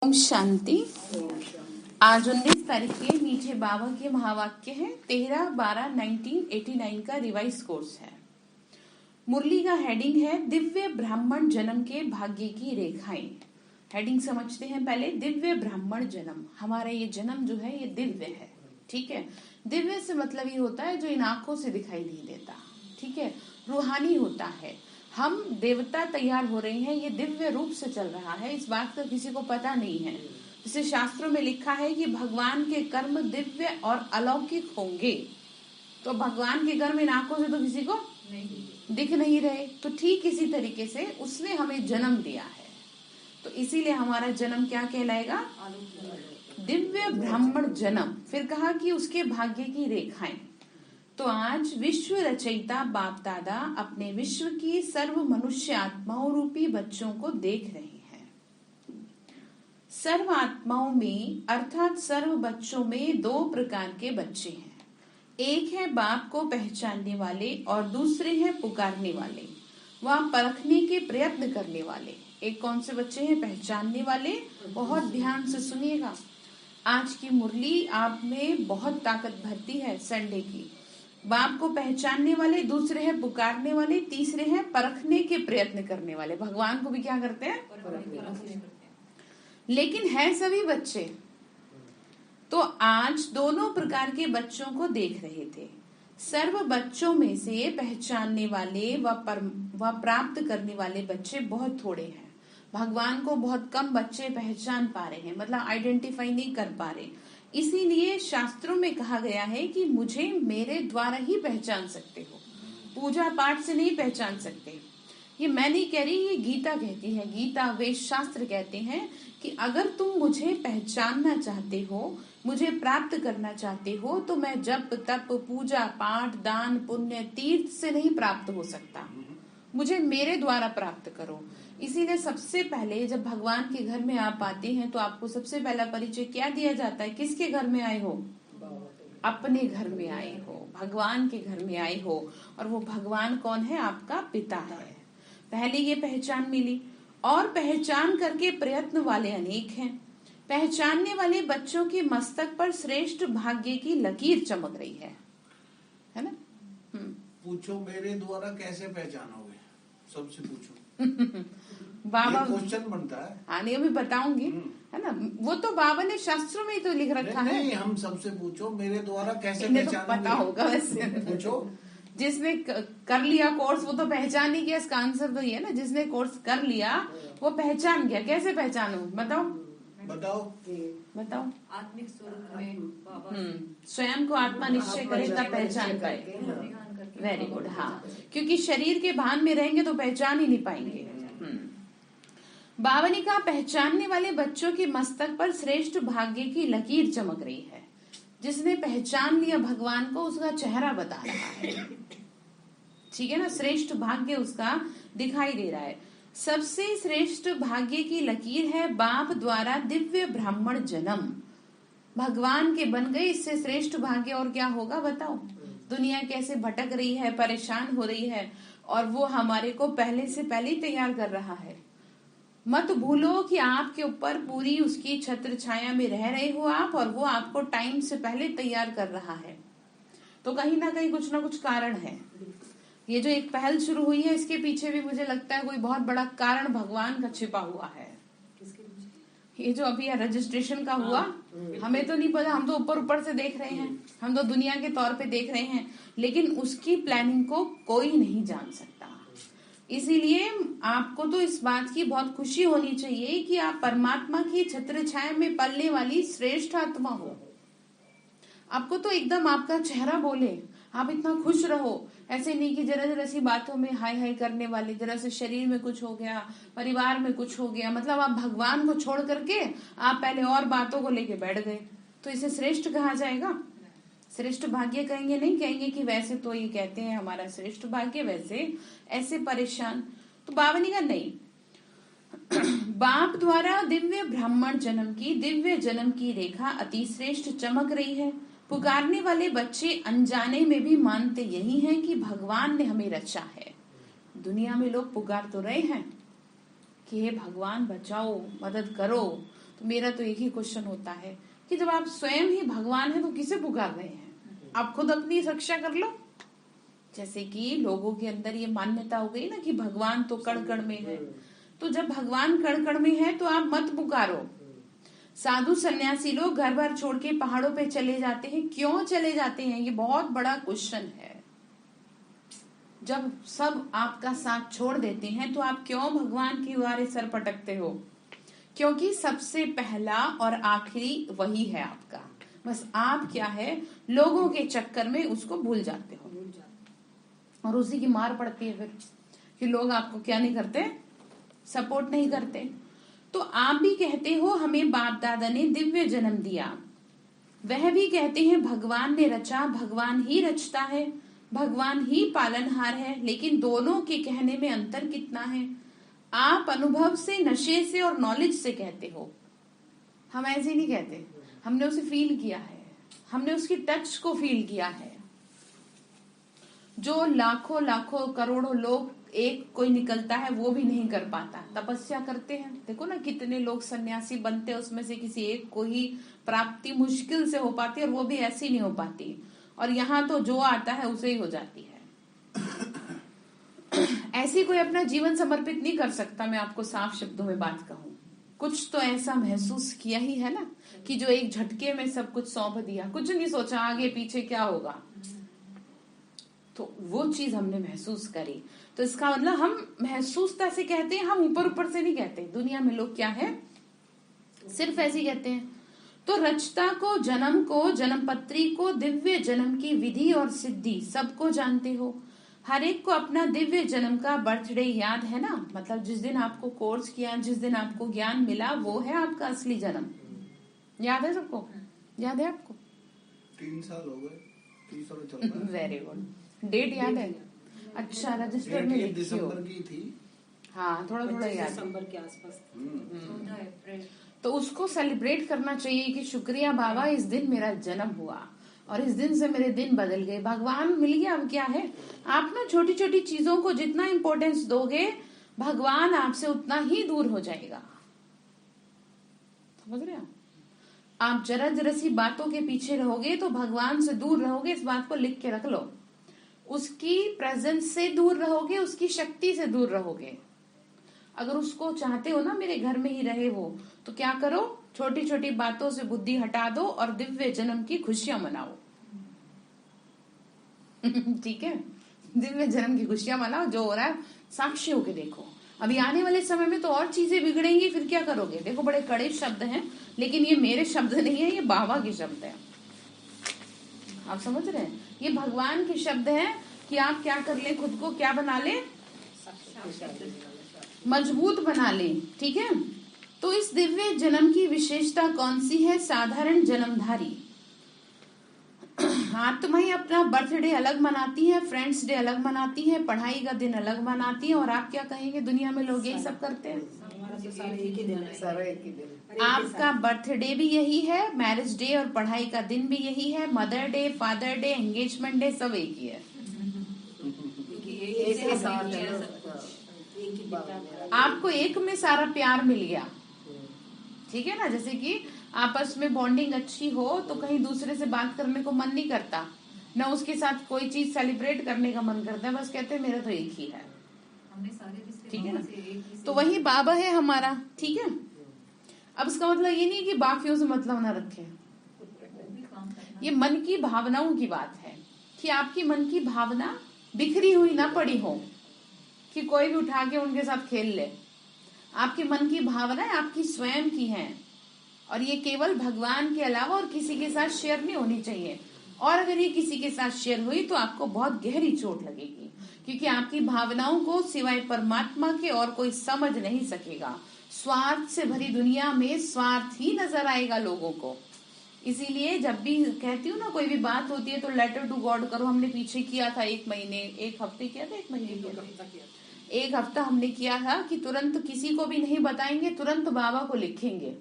ओम शांति। आज 19 तारीख के मीठे बाबा के महावाक्य हैं। 13/12/1989 का रिवाइज कोर्स है। मुरली का हेडिंग है दिव्य ब्राह्मण जन्म के भाग्य की रेखाएं। हेडिंग समझते हैं पहले। दिव्य ब्राह्मण जन्म, हमारा ये जन्म जो है ये दिव्य है। ठीक है, दिव्य से मतलब ये होता है जो इन आंखों से दिखाई नहीं देता। ठीक है, रूहानी होता है। हम देवता तैयार हो रहे हैं, ये दिव्य रूप से चल रहा है। इस बात का किसी को पता नहीं है। जैसे शास्त्रों में लिखा है कि भगवान के कर्म दिव्य और अलौकिक होंगे, तो भगवान के कर्म इन आंखों से तो किसी को दिख नहीं रहे। तो ठीक इसी तरीके से उसने हमें जन्म दिया है, तो इसीलिए हमारा जन्म क्या कहलाएगा? दिव्य ब्राह्मण जन्म। फिर कहा कि उसके भाग्य की रेखाएं। तो आज विश्व रचयिता बाप दादा अपने विश्व की सर्व मनुष्य आत्माओं रूपी बच्चों को देख रहे हैं। सर्व आत्माओं में अर्थात सर्व बच्चों में दो प्रकार के बच्चे हैं। एक है बाप को पहचानने वाले और दूसरे हैं पुकारने वाले, वह परखने के प्रयत्न करने वाले। एक कौन से बच्चे हैं? पहचानने वाले। बहुत ध्यान से सुनिएगा, आज की मुरली आप में बहुत ताकत भरती है संडे की। बाप को पहचानने वाले, दूसरे हैं पुकारने वाले, तीसरे हैं परखने के प्रयत्न करने वाले। भगवान को भी क्या करते हैं? लेकिन है सभी बच्चे। तो आज दोनों प्रकार के बच्चों को देख रहे थे। सर्व बच्चों में से पहचानने वाले व प्राप्त करने वाले बच्चे बहुत थोड़े हैं। भगवान को बहुत कम बच्चे पहचान पा रहे हैं, मतलब आइडेंटिफाई नहीं कर पा रहे। इसीलिए शास्त्रों में कहा गया है कि मुझे मेरे द्वारा ही पहचान सकते हो, पूजा पाठ से नहीं पहचान सकते। ये मैं नहीं कह रही, ये गीता कहती है। गीता वेद शास्त्र कहते हैं कि अगर तुम मुझे पहचानना चाहते हो, मुझे प्राप्त करना चाहते हो, तो मैं जप तप पूजा पाठ दान पुण्य तीर्थ से नहीं प्राप्त हो सकता, मुझे मेरे द्वारा प्राप्त करो। इसीलिए सबसे पहले जब भगवान के घर में आप आते हैं तो आपको सबसे पहला परिचय क्या दिया जाता है? किसके घर में आए हो? अपने घर में आए हो, भगवान के घर में आए हो। और वो भगवान कौन है? आपका पिता है। पहले ये पहचान मिली, और पहचान करके प्रयत्न वाले अनेक हैं। पहचानने वाले बच्चों के मस्तक पर श्रेष्ठ भाग्य की लकीर चमक रही है ना? पूछो मेरे द्वारा कैसे पहचानोगे, सबसे पूछो। बाबा क्वेश्चन बनता है। हाँ, नहीं अभी बताऊंगी, है ना? वो तो बाबा ने शास्त्रों में ही तो लिख रखा है। नहीं, हम सबसे पूछो मेरे द्वारा कैसे पहचानोगे। पता होगा वैसे। पूछो। जिसने कर लिया कोर्स वो तो पहचान ही गया। इसका आंसर तो ये है ना, जिसने कोर्स कर लिया वो पहचान गया। कैसे पहचानो? बताओ बताओ। आत्मिक स्वरूप में स्वयं को आत्मा निश्चय करे तब पहचान पाए। Very good. हाँ, क्योंकि शरीर के भान में रहेंगे तो पहचान ही नहीं पाएंगे। बाबा ने कहा पहचानने वाले बच्चों के मस्तक पर श्रेष्ठ भाग्य की लकीर चमक रही है। जिसने पहचान लिया भगवान को, उसका चेहरा बता रहा है। ठीक है ना? श्रेष्ठ भाग्य उसका दिखाई दे रहा है। सबसे श्रेष्ठ भाग्य की लकीर है बाप द्वारा दिव्य ब्राह्मण जन्म। भगवान के बन गए, इससे श्रेष्ठ भाग्य और क्या होगा बताओ? दुनिया कैसे भटक रही है, परेशान हो रही है, और वो हमारे को पहले से पहले ही तैयार कर रहा है। मत भूलो कि आपके ऊपर पूरी उसकी छत्र छाया में रह रहे हो आप, और वो आपको टाइम से पहले तैयार कर रहा है। तो कहीं ना कहीं कुछ ना कुछ कारण है। ये जो एक पहल शुरू हुई है, इसके पीछे भी मुझे लगता है कोई बहुत बड़ा कारण भगवान का छिपा हुआ है। ये जो अभी रजिस्ट्रेशन का हुआ, हमें तो नहीं पता, हम तो ऊपर ऊपर से देख रहे हैं, हम तो दुनिया के तौर पे देख रहे हैं, लेकिन उसकी प्लानिंग को कोई नहीं जान सकता। इसीलिए आपको तो इस बात की बहुत खुशी होनी चाहिए कि आप परमात्मा की छत्र छाया में पलने वाली श्रेष्ठ आत्मा हो। आपको तो एकदम आपका चेहरा बोले, आप इतना खुश रहो। ऐसे नहीं कि जरा जरा सी बातों में हाय हाय करने वाले, जरा से शरीर में कुछ हो गया, परिवार में कुछ हो गया, मतलब आप भगवान को छोड़ करके आप पहले और बातों को लेके बैठ गए, तो इसे श्रेष्ठ कहा जाएगा? श्रेष्ठ भाग्य कहेंगे नहीं, कहेंगे कि वैसे तो ये कहते हैं हमारा श्रेष्ठ भाग्य, वैसे ऐसे परेशान। तो बाबा ने कहा नहीं, बाप द्वारा दिव्य ब्राह्मण जन्म की दिव्य जन्म की रेखा अति श्रेष्ठ चमक रही है। पुकारने वाले बच्चे अनजाने में भी मानते यही हैं कि भगवान ने हमें रचा है। दुनिया में लोग पुकार तो रहे हैं कि हे भगवान बचाओ, मदद करो, तो मेरा तो एक ही क्वेश्चन होता है कि जब आप स्वयं ही भगवान हैं तो किसे पुकार रहे हैं? आप खुद अपनी रक्षा कर लो। जैसे कि लोगों के अंदर ये मान्यता हो गई ना कि भगवान तो कण कण में है, तो जब भगवान कण कण में है तो आप मत पुकारो। साधु सन्यासी लोग घर बार छोड़ के पहाड़ों पे चले जाते हैं, क्यों चले जाते हैं? ये बहुत बड़ा क्वेश्चन है। जब सब आपका साथ छोड़ देते हैं तो आप क्यों भगवान की द्वारे सर पटकते हो? क्योंकि सबसे पहला और आखिरी वही है आपका। बस आप क्या है, लोगों के चक्कर में उसको भूल जाते हो और उसी की मार पड़ती है फिर कि लोग आपको क्या नहीं करते, सपोर्ट नहीं करते। तो आप भी कहते हो हमें बाप दादा ने दिव्य जन्म दिया, वह भी कहते हैं भगवान ने रचा, भगवान ही रचता है, भगवान ही पालनहार है। लेकिन दोनों के कहने में अंतर कितना है? आप अनुभव से, नशे से और नॉलेज से कहते हो, हम ऐसे नहीं कहते। हमने उसे फील किया है, हमने उसकी टच को फील किया है। जो लाखों लाखों करोड़ों लोग एक कोई निकलता है वो भी नहीं कर पाता। तपस्या करते हैं, देखो ना कितने लोग सन्यासी बनते हैं, उसमें से किसी एक को ही प्राप्ति मुश्किल से हो पाती है और वो भी ऐसी नहीं हो पाती। और यहाँ तो जो आता है उसे ही हो जाती है। ऐसी कोई अपना जीवन समर्पित नहीं कर सकता। मैं आपको साफ शब्दों में बात कहूँ, कुछ तो ऐसा महसूस किया ही है ना कि जो एक झटके में सब कुछ सौंप दिया, कुछ नहीं सोचा आगे पीछे क्या होगा, तो वो चीज हमने महसूस करी। तो इसका मतलब हम महसूसता से कहते हैं, हम ऊपर ऊपर से नहीं कहते। दुनिया में लोग क्या है, सिर्फ ऐसे ही कहते हैं। तो रचता को, जन्म को, जन्मपत्री को, दिव्य जन्म की विधि और सिद्धि सबको जानते हो। हर एक को अपना दिव्य जन्म का बर्थडे याद है ना, मतलब जिस दिन आपको कोर्स किया, जिस दिन आपको ज्ञान मिला, वो है आपका असली जन्म। याद है सबको? याद है आपको? 3 साल हो गए, 3 साल चल रहा है। Very good. डेट याद है? अच्छा, रजिस्टर में लिखी हो। दिसंबर की थी। हाँ, थोड़ा थोड़ा याद है। दिसंबर के आसपास 14 अप्रैल। तो उसको सेलिब्रेट करना चाहिए कि शुक्रिया बाबा, इस दिन मेरा जन्म हुआ और इस दिन से मेरे दिन बदल गए, भगवान मिल गया। अब क्या है, आप ना छोटी छोटी चीजों को जितना इम्पोर्टेंस दोगे, भगवान आपसे उतना ही दूर हो जाएगा। समझ रहे हो? आप जरा जरा सी बातों के पीछे रहोगे तो भगवान से दूर रहोगे। इस बात को लिख के रख लो। उसकी प्रेजेंस से दूर रहोगे, उसकी शक्ति से दूर रहोगे। अगर उसको चाहते हो ना मेरे घर में ही रहे वो, तो क्या करो, छोटी छोटी बातों से बुद्धि हटा दो और दिव्य जन्म की खुशियां मनाओ। ठीक है, दिव्य जन्म की खुशियां मनाओ। जो हो रहा है साक्षी होके देखो। अभी आने वाले समय में तो और चीजें बिगड़ेंगी, फिर क्या करोगे? देखो बड़े कड़े शब्द हैं, लेकिन ये मेरे शब्द नहीं है, ये बाबा के शब्द हैं। आप समझ रहे हैं? ये भगवान के शब्द हैं कि आप क्या कर ले, खुद को क्या बना ले, मजबूत बना ले। ठीक है, तो इस दिव्य जन्म की विशेषता कौन सी है? साधारण जन्मधारी आत्मा ही अपना बर्थडे अलग मनाती है, फ्रेंड्स डे अलग मनाती है, पढ़ाई का दिन अलग मनाती है। और आप क्या कहेंगे, दुनिया में लोग यही सब करते हैं। आपका बर्थडे भी यही है, मैरिज डे और पढ़ाई का दिन भी यही है, mother day, father day, engagement day सब एक ही है। आपको एक में सारा प्यार मिल गया। ठीक है ना, जैसे कि आपस में बॉन्डिंग अच्छी हो तो कहीं दूसरे से बात करने को मन नहीं करता, न उसके साथ कोई चीज सेलिब्रेट करने का मन करता है, बस कहते हैं मेरा तो एक ही है। ठीक है ना, तो वही बाबा है हमारा। ठीक है, अब इसका मतलब ये नहीं कि बाकियों से मतलब ना रखें। ये मन की भावनाओं की बात है कि आपकी मन की भावना बिखरी हुई ना पड़ी हो कि कोई भी उठा के उनके साथ खेल ले। आपके मन की भावना आपकी स्वयं की है और ये केवल भगवान के अलावा और किसी के साथ शेयर नहीं होनी चाहिए। और अगर ये किसी के साथ शेयर हुई तो आपको बहुत गहरी चोट लगेगी, क्योंकि आपकी भावनाओं को सिवाय परमात्मा के और कोई समझ नहीं सकेगा। स्वार्थ से भरी दुनिया में स्वार्थ ही नजर आएगा लोगों को। इसीलिए जब भी कहती हूँ ना कोई भी बात होती है तो लेटर टू गॉड करो। हमने पीछे किया था, 1 महीने 1 हफ्ते किया था, 1 महीने किया था, 1 हफ्ता हमने किया था कि तुरंत किसी को भी नहीं बताएंगे, तुरंत बाबा को लिखेंगे।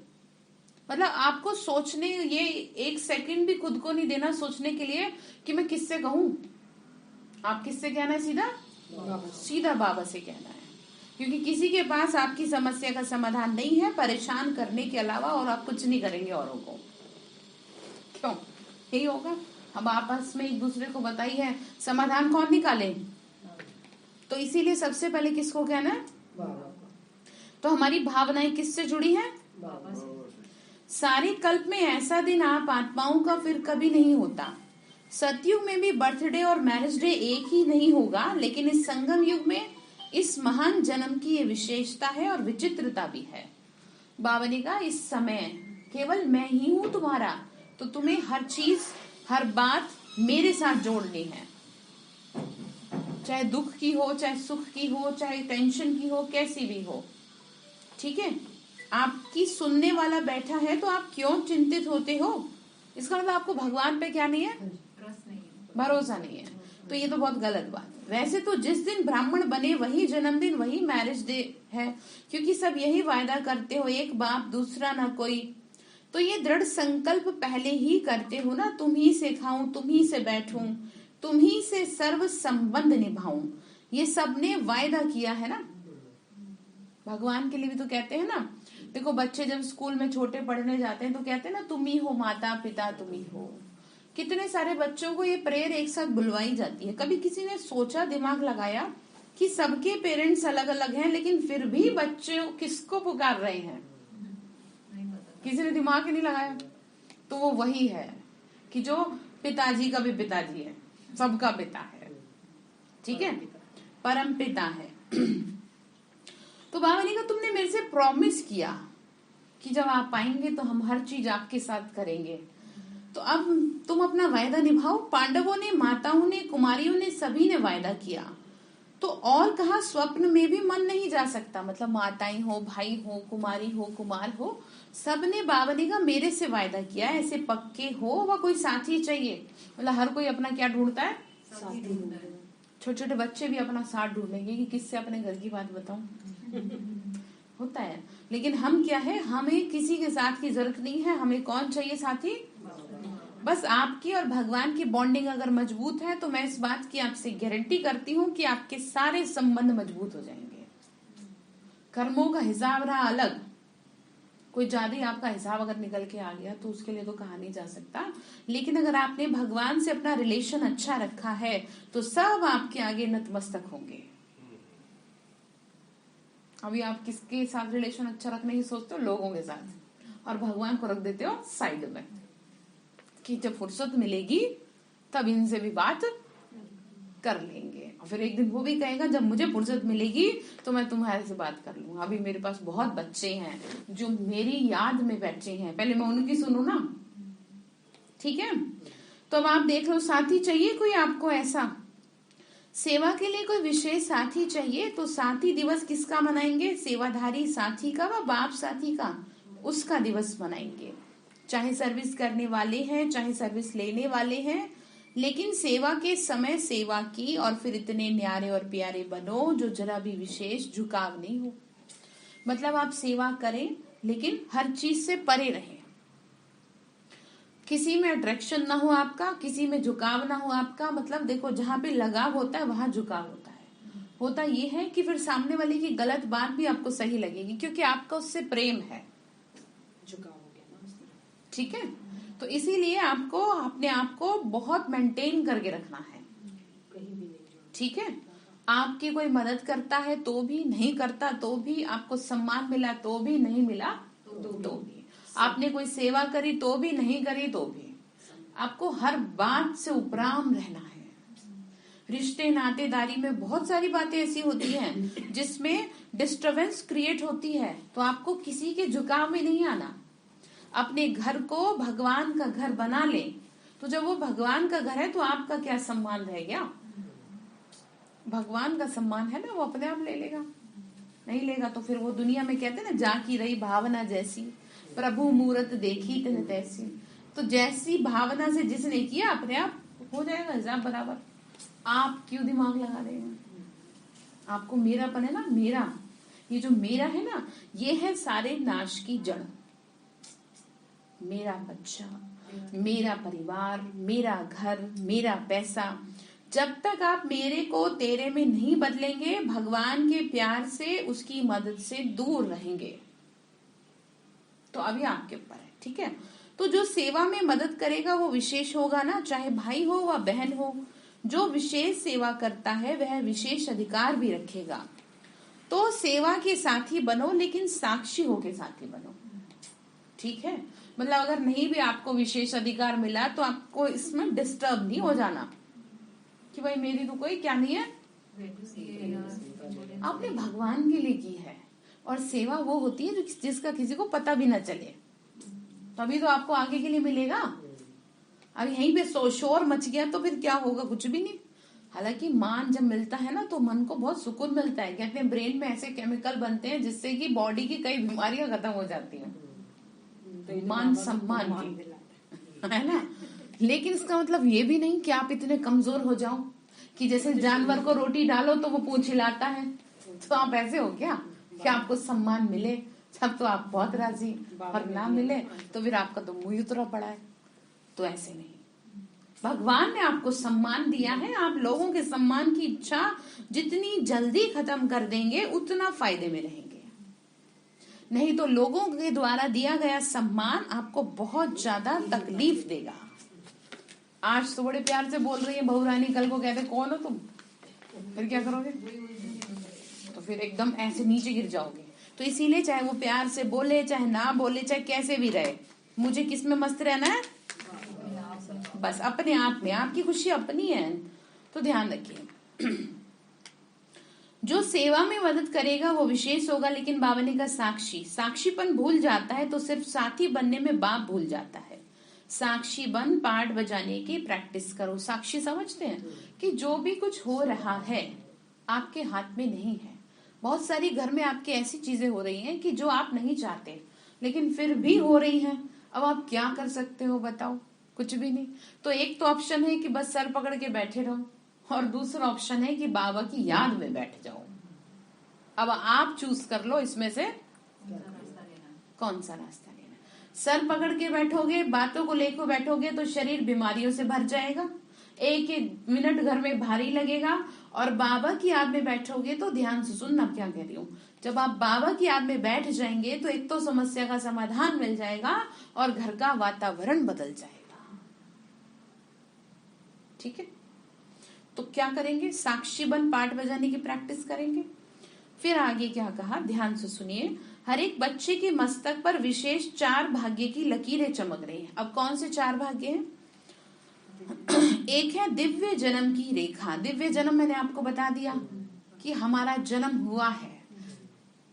मतलब आपको सोचने, ये 1 सेकंड भी खुद को नहीं देना सोचने के लिए कि मैं किससे कहूं। आप किससे कहना है? सीधा बाबा से कहना है। क्योंकि किसी के पास आपकी समस्या का समाधान नहीं है, परेशान करने के अलावा, और आप कुछ नहीं करेंगे औरों को। क्यों? यही होगा। अब आपस में एक दूसरे को बताई है, समाधान कौन निकाले? तो इसीलिए सबसे पहले किसको कहना है? तो हमारी भावनाएं किससे जुड़ी हैं? सारे कल्प में ऐसा दिन आप आत्माओं का फिर कभी नहीं होता। सतयुग में भी बर्थडे और मैरिज डे एक ही नहीं होगा, लेकिन इस संगम युग में इस महान जन्म की ये विशेषता है और विचित्रता भी है। बाबा ने कहा, इस समय केवल मैं ही हूं तुम्हारा, तो तुम्हें हर चीज, हर बात मेरे साथ जोड़नी है। चाहे दुख की हो, चाहे सुख की हो, चाहे टेंशन की हो, कैसी भी हो, ठीक है। आपकी सुनने वाला बैठा है तो आप क्यों चिंतित होते हो? इसका मतलब आपको भगवान पे क्या नहीं है? भरोसा नहीं है। तो ये तो बहुत गलत बात है। वैसे तो जिस दिन ब्राह्मण बने वही जन्मदिन, वही मैरिज डे है, क्योंकि सब यही वायदा करते हो, एक बाप दूसरा ना कोई। तो ये दृढ़ संकल्प पहले ही करते हो ना, तुम ही से खाऊं, तुम ही से बैठूं, तुम ही से सर्व संबंध निभाऊं। ये सबने वायदा किया है ना। भगवान के लिए भी तो कहते हैं ना। देखो, बच्चे जब स्कूल में छोटे पढ़ने जाते हैं तो कहते हैं ना, तुम ही हो माता पिता, तुम ही हो। कितने सारे बच्चों को ये प्रेयर एक साथ बुलवाई जाती है। कभी किसी ने सोचा, दिमाग लगाया कि सबके पेरेंट्स अलग अलग हैं, लेकिन फिर भी बच्चे किसको पुकार रहे हैं? किसी ने दिमाग ही नहीं लगाया। तो वो वही है कि जो पिताजी का भी पिताजी है, सबका पिता है, ठीक है, परम पिता है। तो बाबा ने कहा, तुमने मेरे से प्रॉमिस किया कि जब आप आएंगे तो हम हर चीज आपके साथ करेंगे, तो अब तुम अपना वायदा निभाओ। पांडवों ने, माताओं ने, कुमारियों ने, सभी ने वायदा किया। तो और कहा, स्वप्न में भी मन नहीं जा सकता। मतलब माताएं हो, भाई हो, कुमारी हो, कुमार हो, सबने बाबा ने कहा मेरे से वायदा किया। ऐसे पक्के हो, वह कोई साथी चाहिए। मतलब हर कोई अपना क्या ढूंढता है? छोटे छोटे बच्चे भी अपना साथ ढूंढेंगे कि किससे अपने घर की बात बताऊं। होता है। लेकिन हम क्या है, हमें किसी के साथ की जरूरत नहीं है। हमें कौन चाहिए साथी? बस आपकी और भगवान की बॉन्डिंग अगर मजबूत है तो मैं इस बात की आपसे गारंटी करती हूँ कि आपके सारे संबंध मजबूत हो जाएंगे। कर्मों का हिसाब रहा अलग, कोई ज्यादा ही आपका हिसाब अगर निकल के आ गया तो उसके लिए तो कहा नहीं जा सकता। लेकिन अगर आपने भगवान से अपना रिलेशन अच्छा रखा है तो सब आपके आगे नतमस्तक होंगे। अभी आप किसके साथ रिलेशन अच्छा रखने की सोचते हो? लोगों के साथ, और भगवान को रख देते हो साइड में कि जब फुर्सत मिलेगी तब इनसे भी बात कर लेंगे। और फिर एक दिन वो भी कहेगा, जब मुझे फुर्सत मिलेगी तो मैं तुम्हारे से बात कर लूंगा। अभी मेरे पास बहुत बच्चे हैं जो मेरी याद में बैठे हैं, पहले मैं उनकी सुनू ना, ठीक है। तो अब आप देख लो, साथी चाहिए कोई आपको ऐसा? सेवा के लिए कोई विशेष साथी चाहिए तो साथी दिवस किसका मनाएंगे? सेवाधारी साथी का व बाप साथी का, उसका दिवस मनाएंगे। चाहे सर्विस करने वाले हैं, चाहे सर्विस लेने वाले हैं, लेकिन सेवा के समय सेवा की, और फिर इतने न्यारे और प्यारे बनो जो जरा भी विशेष झुकाव नहीं हो। मतलब आप सेवा करें लेकिन हर चीज से परे रहें। किसी में अट्रैक्शन ना हो आपका, किसी में झुकाव ना हो आपका। मतलब देखो, जहां पे लगाव होता है वहां झुकाव होता है। होता ये है कि फिर सामने वाले की गलत बात भी आपको सही लगेगी, क्योंकि आपका उससे प्रेम है, झुकाव हो गया ना, ठीक है। तो इसीलिए आपको अपने आप को बहुत मेंटेन करके रखना है, कहीं भी नहीं, ठीक है। आपकी कोई मदद करता है तो भी, नहीं करता तो भी, आपको सम्मान मिला तो भी, नहीं मिला तो भी, आपने कोई सेवा करी तो भी, नहीं करी तो भी, आपको हर बात से उपराम रहना है। रिश्ते नातेदारी में बहुत सारी बातें ऐसी होती हैं जिसमें डिस्टरबेंस क्रिएट होती है, तो आपको किसी के झुकाव में नहीं आना। अपने घर को भगवान का घर बना ले, तो जब वो भगवान का घर है तो आपका क्या सम्मान रह गया? भगवान का सम्मान है ना, वो अपने आप ले लेगा। नहीं लेगा तो फिर वो दुनिया में कहते हैं ना, जाकी रही भावना जैसी, प्रभु मूरत देखी तिन तैसी। तो जैसी भावना से जिसने किया, अपने आप हो जाएगा हिसाब बराबर। आप क्यों दिमाग लगा रहे हैं? आपको मेरापन है ना, मेरा, ये जो मेरा है ना, ये है सारे नाश की जड़। मेरा बच्चा, मेरा परिवार, मेरा घर, मेरा पैसा, जब तक आप मेरे को तेरे में नहीं बदलेंगे, भगवान के प्यार से, उसकी मदद से दूर रहेंगे। तो अभी आपके ऊपर है, ठीक है। तो जो सेवा में मदद करेगा वो विशेष होगा ना, चाहे भाई हो व बहन हो। जो विशेष सेवा करता है वह विशेष अधिकार भी रखेगा। तो सेवा के साथी बनो, लेकिन साक्षी होके साथी बनो, ठीक है। मतलब अगर नहीं भी आपको विशेष अधिकार मिला तो आपको इसमें डिस्टर्ब नहीं हो जाना कि भाई मेरी तो कोई क्या नहीं है, आपने भगवान के लिए की है। और सेवा वो होती है जिसका किसी को पता भी ना चले, तभी तो आपको आगे के लिए मिलेगा। अब यहीं पे शोर मच गया तो फिर क्या होगा, कुछ भी नहीं। हालांकि मान जब मिलता है ना तो मन को बहुत सुकून मिलता है। कहते हैं ब्रेन में ऐसे केमिकल बनते हैं जिससे कि बॉडी की कई बीमारियां खत्म हो जाती हैं, मान सम्मान की, है ना। लेकिन इसका मतलब ये भी नहीं कि आप इतने कमजोर हो जाओ कि जैसे जानवर को रोटी डालो तो वो पूंछ हिलाता है, तो आप ऐसे हो क्या कि आपको सम्मान मिले तब तो आप बहुत राजी, और ना मिले तो फिर आपका तो मुंह उतरा पड़ा है। तो ऐसे नहीं, भगवान ने आपको सम्मान दिया है, आप लोगों के सम्मान की इच्छा जितनी जल्दी खत्म कर देंगे उतना फायदे में रहेंगे। नहीं तो लोगों के द्वारा दिया गया सम्मान आपको बहुत ज्यादा तकलीफ देगा। आज तो बड़े प्यार से बोल रही है बहू रानी, कल को कहते कौन हो तुम, फिर क्या करोगे, तो फिर एकदम ऐसे नीचे गिर जाओगे। तो इसीलिए चाहे वो प्यार से बोले चाहे ना बोले, चाहे कैसे भी रहे, मुझे किस में मस्त रहना है, बस अपने आप में। आपकी खुशी अपनी है, तो ध्यान रखिए। जो सेवा में मदद करेगा वो विशेष होगा, लेकिन बाबा ने कहा साक्षी। साक्षीपन भूल जाता है तो सिर्फ साथी बनने में बाप भूल जाता है। साक्षी बन पार्ट बजाने की प्रैक्टिस करो। साक्षी समझते हैं कि जो भी कुछ हो रहा है आपके हाथ में नहीं है। बहुत सारी घर में आपके ऐसी चीजें हो रही हैं कि जो आप नहीं चाहते लेकिन फिर भी हो रही हैं। अब आप क्या कर सकते हो बताओ, कुछ भी नहीं। तो एक तो ऑप्शन है कि बस सर पकड़ के बैठे रहो, और दूसरा ऑप्शन है कि बाबा की याद में बैठ जाओ। अब आप चूज कर लो इसमें से कौन सा रास्ता लेना। सर पकड़ के बैठोगे, बातों को लेकर बैठोगे तो शरीर बीमारियों से भर जाएगा, एक एक मिनट घर में भारी लगेगा। और बाबा की याद में बैठोगे तो ध्यान से सुनना क्या कह रही हूँ, जब आप बाबा की याद में बैठ जाएंगे तो एक तो समस्या का समाधान मिल जाएगा और घर का वातावरण बदल जाएगा, ठीक है। तो क्या करेंगे, साक्षी बन पाठ बजाने की प्रैक्टिस करेंगे। फिर आगे क्या कहा, ध्यान से सुनिए। हर एक बच्चे के मस्तक पर विशेष 4 भाग्य की लकीरें चमक रही हैं। अब कौन से 4 भाग्य हैं? एक है दिव्य जन्म की रेखा। दिव्य जन्म मैंने आपको बता दिया कि हमारा जन्म हुआ है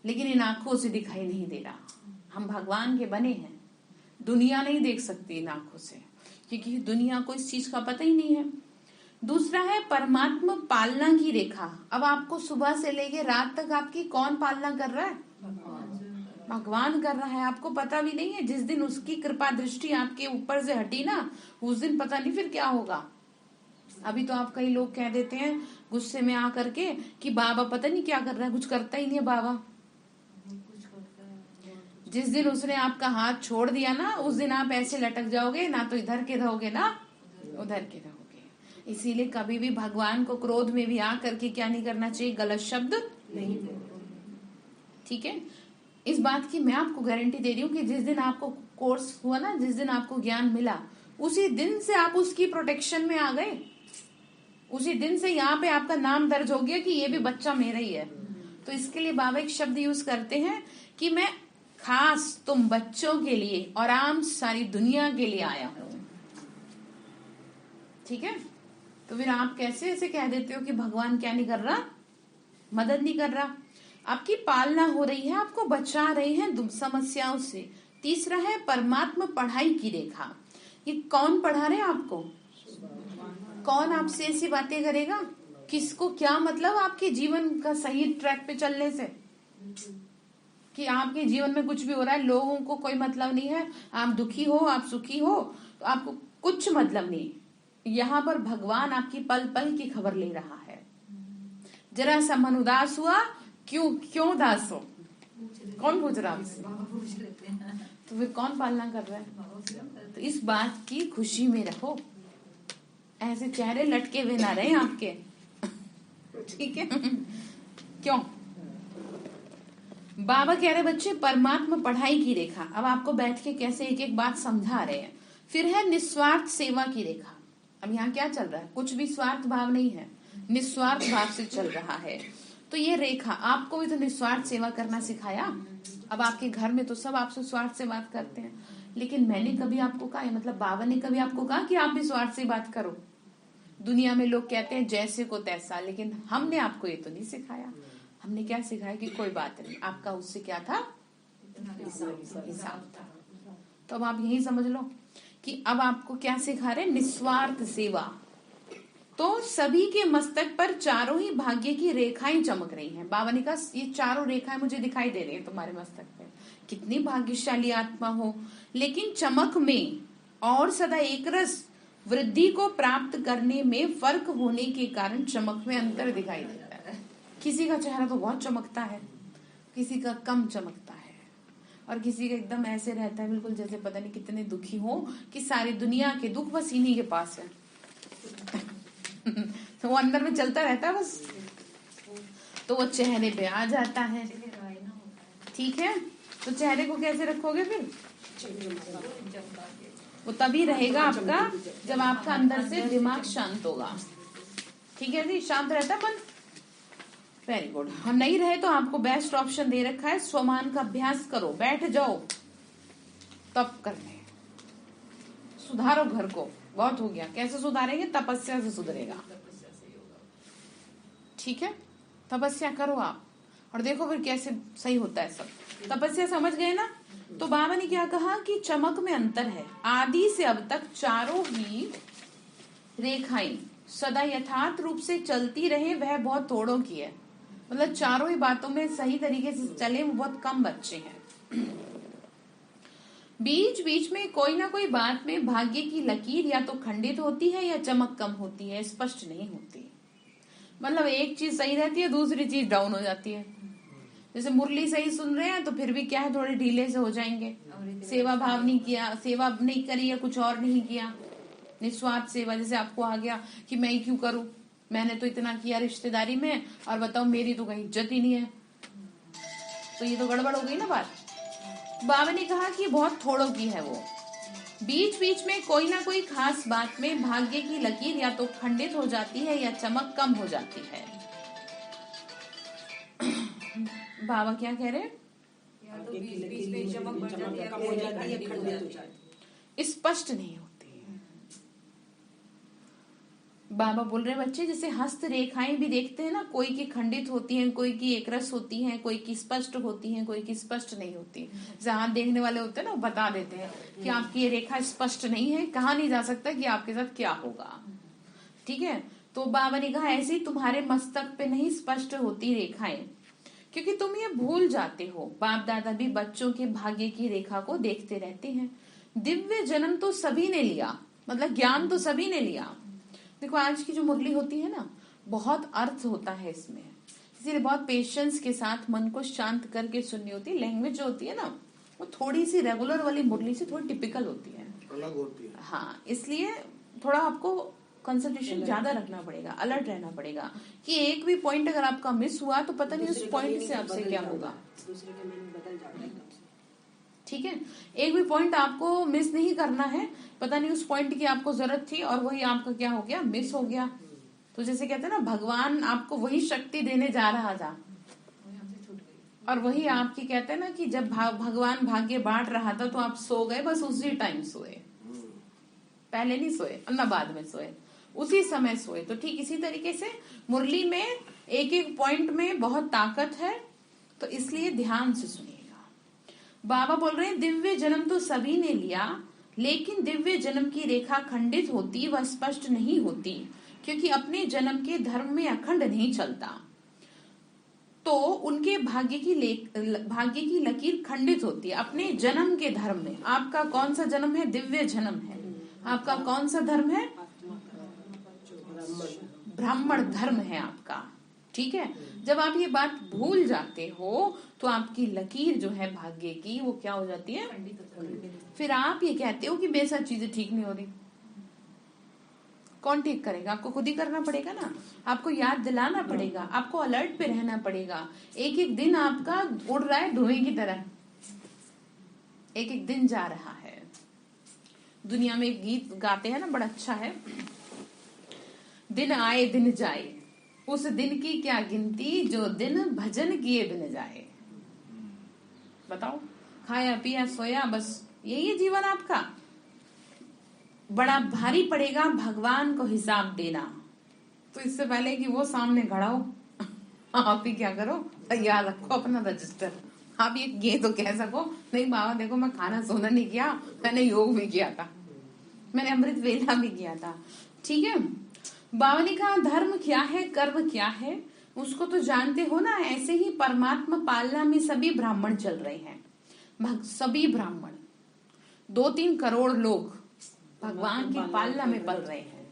लेकिन इन आंखों से दिखाई नहीं दे रहा। हम भगवान के बने हैं, दुनिया नहीं देख सकती इन आंखों से, क्योंकि दुनिया को इस चीज का पता ही नहीं है। दूसरा है परमात्मा पालना की रेखा। अब आपको सुबह से लेके रात तक आपकी कौन पालना कर रहा है? भगवान कर रहा है, आपको पता भी नहीं है। जिस दिन उसकी कृपा दृष्टि आपके ऊपर से हटी ना, उस दिन पता नहीं फिर क्या होगा। अभी तो आप कई लोग कह देते हैं गुस्से में आकर के कि बाबा पता नहीं क्या कर रहा है, कुछ करता ही नहीं है बाबा। जिस दिन उसने आपका हाथ छोड़ दिया ना, उस दिन आप ऐसे लटक जाओगे, ना तो इधर के रहोगे ना उधर के रहोगे। इसीलिए कभी भी भगवान को क्रोध में भी आकर के क्या नहीं करना चाहिए, गलत शब्द नहीं, ठीक है। इस बात की मैं आपको गारंटी दे रही हूँ कि जिस दिन आपको कोर्स हुआ ना, जिस दिन आपको ज्ञान मिला, उसी दिन से आप उसकी प्रोटेक्शन में आ गए। उसी दिन से यहाँ पे आपका नाम दर्ज हो गया कि ये भी बच्चा मेरा ही है। तो इसके लिए बाबा एक शब्द यूज करते हैं कि मैं खास तुम बच्चों के लिए और आम सारी दुनिया के लिए आया हूं, ठीक है। तो फिर आप कैसे ऐसे कह देते हो कि भगवान क्या नहीं कर रहा, मदद नहीं कर रहा? आपकी पालना हो रही है, आपको बचा रहे हैं समस्याओं से। तीसरा है परमात्मा पढ़ाई की रेखा। ये कौन पढ़ा रहे हैं आपको? कौन आपसे ऐसी बातें करेगा? किसको क्या मतलब आपके जीवन का सही ट्रैक पे चलने से, कि आपके जीवन में कुछ भी हो रहा है, लोगों को कोई मतलब नहीं है। आप दुखी हो, आप सुखी हो, तो आपको कुछ मतलब नहीं। यहाँ पर भगवान आपकी पल पल की खबर ले रहा है। जरा सा मन उदास हुआ, क्यों उदास हो? कौन पूछ रहा आपसे? तो फिर कौन पालना कर रहा है? तो इस बात की खुशी में रहो, ऐसे चेहरे लटके हुए ना रहे आपके। ठीक है। क्यों? बाबा कह रहे बच्चे परमात्मा पढ़ाई की रेखा, अब आपको बैठ के कैसे एक एक बात समझा रहे हैं। फिर है निस्वार्थ सेवा की रेखा। अब यहाँ क्या चल रहा है? कुछ भी स्वार्थ भाव नहीं है, निस्वार्थ भाव से चल रहा है। तो ये रेखा आपको भी तो निस्वार्थ सेवा करना सिखाया। अब आपके घर में तो सब आपसे स्वार्थ से बात करते हैं, लेकिन मैंने कभी आपको कहा, मतलब बाबा ने कभी आपको कहा कि आप भी स्वार्थ से बात करो? दुनिया में लोग कहते हैं जैसे को तैसा, लेकिन हमने आपको ये तो नहीं सिखाया। हमने क्या सिखाया कि कोई बात नहीं, आपका उससे क्या था, हिसाब था। तो अब आप यही समझ लो कि अब आपको क्या सिखा रहे, निस्वार्थ सेवा। तो सभी के मस्तक पर चारों ही भाग्य की रेखाएं चमक रही हैं। बाबा ने कहा ये चारों रेखाएं मुझे दिखाई दे रही हैं तुम्हारे मस्तक पे, कितनी भाग्यशाली आत्मा हो। लेकिन चमक में और सदा एक रस वृद्धि को प्राप्त करने में फर्क होने के कारण चमक में अंतर दिखाई देता है। किसी का चेहरा तो बहुत चमकता है, किसी का कम चमकता है, और किसी का एकदम ऐसे रहता है बिल्कुल जैसे पता नहीं कितने दुखी हो कि सारी दुनिया के दुख बस इन्हीं के पास है। तो वो अंदर में चलता रहता है बस, तो वो चेहरे पे आ जाता है। ठीक है, तो चेहरे को कैसे रखोगे फिर? वो तभी रहेगा आपका जब आपका अंदर से दिमाग शांत होगा। ठीक है जी, शांत रहता है मन। Very good. हाँ, नहीं रहे तो आपको बेस्ट ऑप्शन दे रखा है, स्वमान का अभ्यास करो, बैठ जाओ तप करने, सुधारो घर को। बहुत हो गया, कैसे सुधारेंगे? तपस्या से सुधरेगा। ठीक है, तपस्या करो आप और देखो फिर कैसे सही होता है सब। तपस्या समझ गए ना? तो बाबा ने क्या कहा कि चमक में अंतर है। आदि से अब तक चारों ही रेखाएं सदा यथार्थ रूप से चलती रहे, वह बहुत थोड़ों की है। मतलब चारों ही बातों में सही तरीके से चले, वो बहुत कम बच्चे हैं। बीच बीच में कोई ना कोई बात में भाग्य की लकीर या तो खंडित होती है या चमक कम होती है, स्पष्ट नहीं होती। मतलब एक चीज सही रहती है, दूसरी चीज डाउन हो जाती है। जैसे मुरली सही सुन रहे हैं तो फिर भी क्या है, थोड़े ढीले से हो जाएंगे। सेवा भाव नहीं किया, सेवा नहीं करी या कुछ और नहीं किया, निस्वार्थ सेवा। जैसे आपको आ गया कि मैं ही क्यों करूं, मैंने तो इतना किया रिश्तेदारी में और बताओ मेरी तो कहीं इज्जत ही नहीं है, तो ये तो गड़बड़ हो गई ना बात। बाबा ने कहा कि बहुत थोड़ों की है वो। बीच बीच में कोई ना कोई खास बात में भाग्य की लकीर या तो खंडित हो जाती है या चमक कम हो जाती है। बाबा क्या कह रहे हैं? स्पष्ट नहीं होती। बाबा बोल रहे बच्चे जैसे हस्त रेखाएं भी देखते हैं ना, कोई की खंडित होती हैं, कोई की एकरस होती हैं, कोई की स्पष्ट होती हैं, कोई की स्पष्ट नहीं होती। जैसे हाथ देखने वाले होते हैं ना, वो बता देते हैं कि आपकी ये रेखा स्पष्ट नहीं है, कहा नहीं जा सकता कि आपके साथ क्या होगा। ठीक है, तो बाबा ने कहा ऐसी तुम्हारे मस्तक पे नहीं स्पष्ट होती रेखाएं, क्योंकि तुम ये भूल जाते हो। बाप दादा भी बच्चों के भाग्य की रेखा को देखते रहते हैं। दिव्य जन्म तो सभी ने लिया, मतलब ज्ञान तो सभी ने लिया। देखो आज की जो मुरली होती है ना, बहुत अर्थ होता है इसमें, इसीलिए बहुत पेशेंस के साथ मन को शांत करके सुननी होती है। लैंग्वेज जो होती है ना, वो थोड़ी सी रेगुलर वाली मुरली से थोड़ी टिपिकल होती है, अलग होती है। हाँ, इसलिए थोड़ा आपको कंसंट्रेशन ज्यादा रखना पड़ेगा, अलर्ट रहना पड़ेगा कि एक भी पॉइंट अगर आपका मिस हुआ तो पता नहीं उस पॉइंट से आपसे क्या होगा। ठीक है, एक भी पॉइंट आपको मिस नहीं करना है, पता नहीं उस पॉइंट की आपको जरूरत थी और वही आपका क्या हो गया, मिस हो गया। तो जैसे कहते हैं ना, भगवान आपको वही शक्ति देने जा रहा था और वही आपकी कहते हैं ना कि जब भगवान भाग्य बांट रहा था तो आप सो गए, बस उसी टाइम सोए, पहले नहीं सोए और न बाद में सोए, उसी समय सोए। तो ठीक इसी तरीके से मुरली में एक एक पॉइंट में बहुत ताकत है, तो इसलिए ध्यान से सुनिएगा। बाबा बोल रहे हैं दिव्य जन्म तो सभी ने लिया, लेकिन दिव्य जन्म की रेखा खंडित होती व स्पष्ट नहीं होती, क्योंकि अपने जन्म के धर्म में अखंड नहीं चलता। तो उनके भाग्य की लकीर खंडित होती है अपने जन्म के धर्म में। आपका कौन सा जन्म है? दिव्य जन्म है। आपका कौन सा धर्म है? ब्राह्मण धर्म है आपका। ठीक है, जब आप ये बात भूल जाते हो तो आपकी लकीर जो है भाग्य की, वो क्या हो जाती है? फिर आप ये कहते हो कि मेरे साथ चीजें ठीक नहीं हो रही, कौन ठीक करेगा? आपको खुद ही करना पड़ेगा ना। आपको याद दिलाना पड़ेगा, आपको अलर्ट पे रहना पड़ेगा। एक एक दिन आपका उड़ रहा है धुएं की तरह, एक एक दिन जा रहा है। दुनिया में एक गीत गाते हैं ना, बड़ा अच्छा है, दिन आए दिन जाए, उस दिन की क्या गिनती, जो दिन भजन किए बिन जाए। बताओ, खाया पिया सोया, बस यही है जीवन आपका। बड़ा भारी पड़ेगा भगवान को हिसाब देना। तो इससे पहले कि वो सामने खड़ा हो, आप ही क्या करो, तैयार रखो अपना रजिस्टर। आप ये तो कह सको, नहीं बाबा देखो मैं खाना सोना नहीं किया, मैंने योग भी किया था, मैंने अमृत वेला भी किया था। ठीक है, बाबा ने कहा धर्म क्या है, कर्म क्या है, उसको तो जानते हो ना। ऐसे ही परमात्मा पालना में सभी ब्राह्मण चल रहे हैं। सभी ब्राह्मण, 2-3 करोड़ लोग भगवान की पालना में पल रहे हैं।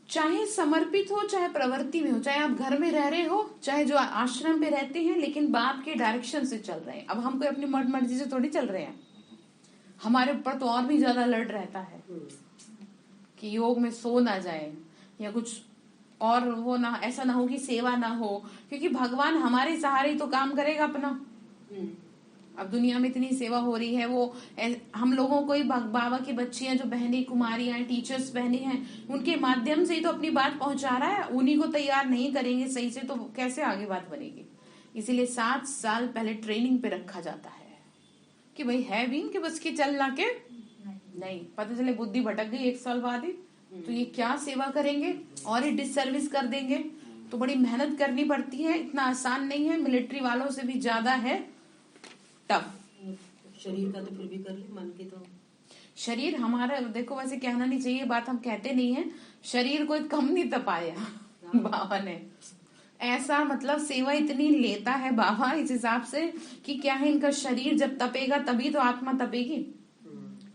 चाहे समर्पित हो, चाहे प्रवृत्ति में हो, चाहे आप घर में रह रहे हो, चाहे जो आश्रम पे रहते हैं, लेकिन बाप के डायरेक्शन से चल रहे हैं। अब हम कोई अपनी मर्जी से थोड़ी चल रहे हैं। हमारे ऊपर तो और भी ज्यादा अलर्ट रहता है कि योग में सो ना जाए या कुछ और वो ना, ऐसा ना हो कि सेवा ना हो, क्योंकि भगवान हमारे सहारे ही तो काम करेगा अपना। अब दुनिया में इतनी सेवा हो रही है, वो हम लोगों को ही बाबा की बच्चियां, जो बहनें कुमारियां, टीचर्स बहनें हैं, उनके माध्यम से ही तो अपनी बात पहुंचा रहा है। उन्हीं को तैयार नहीं करेंगे सही से तो कैसे आगे बात बनेगी। इसीलिए 7 साल पहले ट्रेनिंग पे रखा जाता है कि भाई है भी इनके बस की चल ना के नहीं, पता चले बुद्धि भटक गई 1 साल बाद ही, तो ये क्या सेवा करेंगे और ही डिससर्विस कर देंगे। तो बड़ी मेहनत करनी पड़ती है, इतना आसान नहीं है, मिलिट्री वालों से भी ज्यादा है टफ। शरीर का तो फिर भी कर ले, मन की तो शरीर हमारा देखो, वैसे कहना नहीं चाहिए, बात हम कहते नहीं है, शरीर को कम नहीं तपाया बाबा ने। ऐसा मतलब सेवा इतनी लेता है बाबा इस हिसाब से कि क्या है, इनका शरीर जब तपेगा तभी तो आत्मा तपेगी।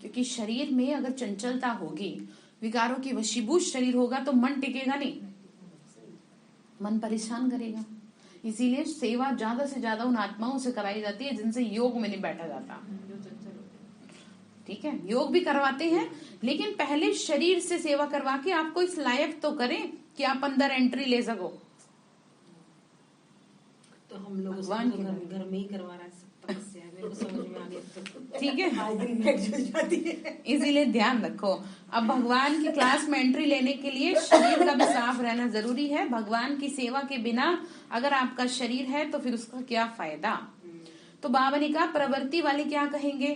क्योंकि शरीर में अगर चंचलता होगी, विकारों की वशीभूत शरीर होगा, तो मन टिकेगा नहीं, मन परेशान करेगा। इसीलिए सेवा ज्यादा से ज्यादा उन आत्माओं से कराई जाती है जिनसे योग में नहीं बैठा जाता। ठीक है, योग भी करवाते हैं, लेकिन पहले शरीर से सेवा करवा के आपको इस लायक तो करें कि आप अंदर एंट्री ले सको। तो हम लोग भगवान के घर में ही करवा रहा है सब तपस्या, मेरे को समझ में आ गया। ठीक है, आज दिन नेट जुड़ जाती है। इसीलिए ध्यान रखो, अब भगवान की क्लास में एंट्री लेने के लिए शरीर का भी साफ रहना जरूरी है। भगवान की सेवा के बिना अगर आपका शरीर है तो फिर उसका क्या फायदा। तो बाबा ने कहा प्रवृत्ति वाले क्या कहेंगे,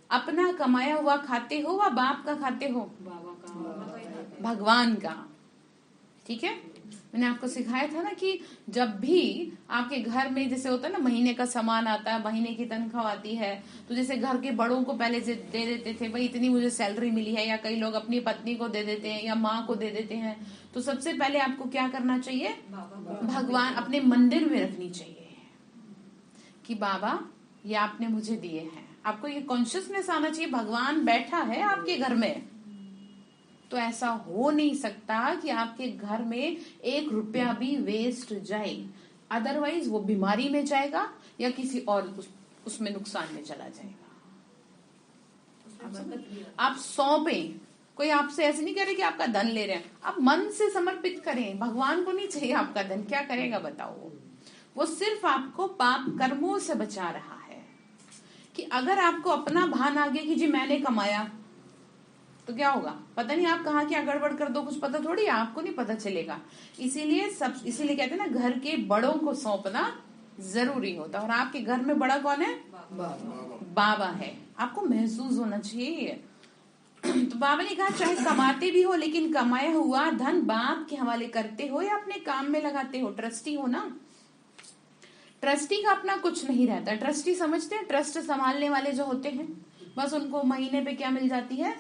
अपना कमाया हुआ खाते हो व बाप का खाते हो, बाबा का, भगवान का। ठीक है, मैंने आपको सिखाया था ना कि जब भी आपके घर में जैसे होता है ना, महीने का सामान आता है, महीने की तनख्वाह आती है, तो जैसे घर के बड़ों को पहले दे देते थे, भाई इतनी मुझे सैलरी मिली है, या कई लोग अपनी पत्नी को दे देते हैं या माँ को दे देते हैं। तो सबसे पहले आपको क्या करना चाहिए, भगवान अपने मंदिर में रखनी चाहिए कि बाबा ये आपने मुझे दिए हैं। आपको ये कॉन्शियसनेस आना चाहिए भगवान बैठा है आपके घर में। तो ऐसा हो नहीं सकता कि आपके घर में 1 रुपया भी वेस्ट जाए, अदरवाइज वो बीमारी में जाएगा या किसी और उसमें नुकसान में चला जाएगा। आप सौंपें, कोई आपसे ऐसे नहीं करे कि आपका धन ले रहे हैं, आप मन से समर्पित करें। भगवान को नहीं चाहिए आपका धन, क्या करेगा बताओ। वो सिर्फ आपको पाप कर्मों से बचा रहा है। कि अगर आपको अपना भान आ गया कि जी मैंने कमाया, तो क्या होगा पता नहीं, आप कहाँ क्या गड़बड़ कर दो, कुछ पता थोड़ी, आपको नहीं पता चलेगा। इसीलिए कहते हैं ना, घर के बड़ों को सौंपना जरूरी होता है। और आपके घर में बड़ा कौन है, बाबा है। आपको महसूस होना चाहिए। तो बाबा ने कहा चाहे कमाते भी हो, लेकिन कमाया हुआ धन बाप के हवाले करते हो या अपने काम में लगाते हो। ट्रस्टी हो ना, ट्रस्टी का अपना कुछ नहीं रहता। ट्रस्टी समझते हैं, ट्रस्ट संभालने वाले जो होते हैं, बस उनको महीने पे क्या मिल जाती है,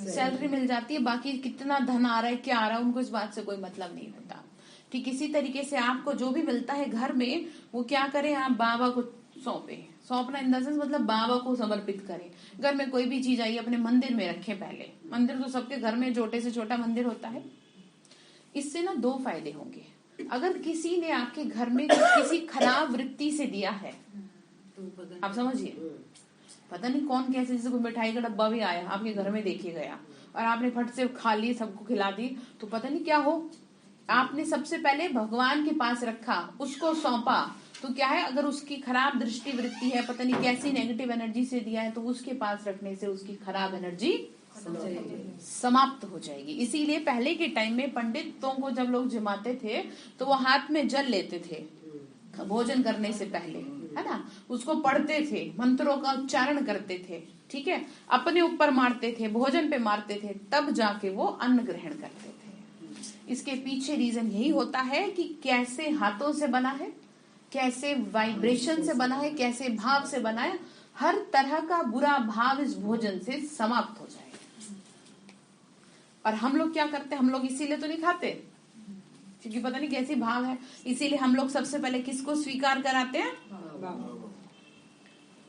सैलरी मिल जाती है, बाकी कितना धन आ रहा है क्या आ रहा है उनको इस बात से कोई मतलब नहीं होता। ठीक इसी तरीके से आपको जो भी मिलता है घर में, वो क्या करें, आप बाबा को सौंपे। सौंपना इन द सेंस मतलब बाबा को समर्पित करें। घर में कोई भी चीज आई अपने मंदिर में रखें पहले। मंदिर तो सबके घर में छोटे से छोटा मंदिर होता है। इससे ना 2 फायदे होंगे। अगर किसी ने आपके घर में किसी खराब वृत्ति से दिया है, आप समझिए, पता नहीं कौन कैसे, जैसे कोई मिठाई का डब्बा भी आया आपके घर में देखे गया और आपने फट से खा ली, सबको खिला दी, तो पता नहीं क्या हो। आपने सबसे पहले भगवान के पास रखा, उसको सौंपा, तो क्या है, अगर उसकी खराब दृष्टि वृत्ति है, पता नहीं कैसी नेगेटिव एनर्जी से दिया है, तो उसके पास रखने से उसकी खराब एनर्जी समाप्त हो जाएगी। इसीलिए पहले के टाइम में पंडितों को जब लोग जिमाते थे तो वो हाथ में जल लेते थे भोजन करने से पहले, है ना, उसको पढ़ते थे, मंत्रों का उच्चारण करते थे, ठीक है, अपने ऊपर मारते थे, भोजन पे मारते थे, तब जाके वो अन्न ग्रहण करते थे। इसके पीछे रीजन यही होता है कि कैसे हाथों से बना है, कैसे वाइब्रेशन से बना है, कैसे भाव से बना है, हर तरह का बुरा भाव इस भोजन से समाप्त हो जाएगा। और हम लोग क्या करते हैं, हम लोग इसीलिए तो नहीं खाते क्योंकि पता नहीं कैसी भाव है, इसीलिए हम लोग सबसे पहले किसको स्वीकार कराते हैं,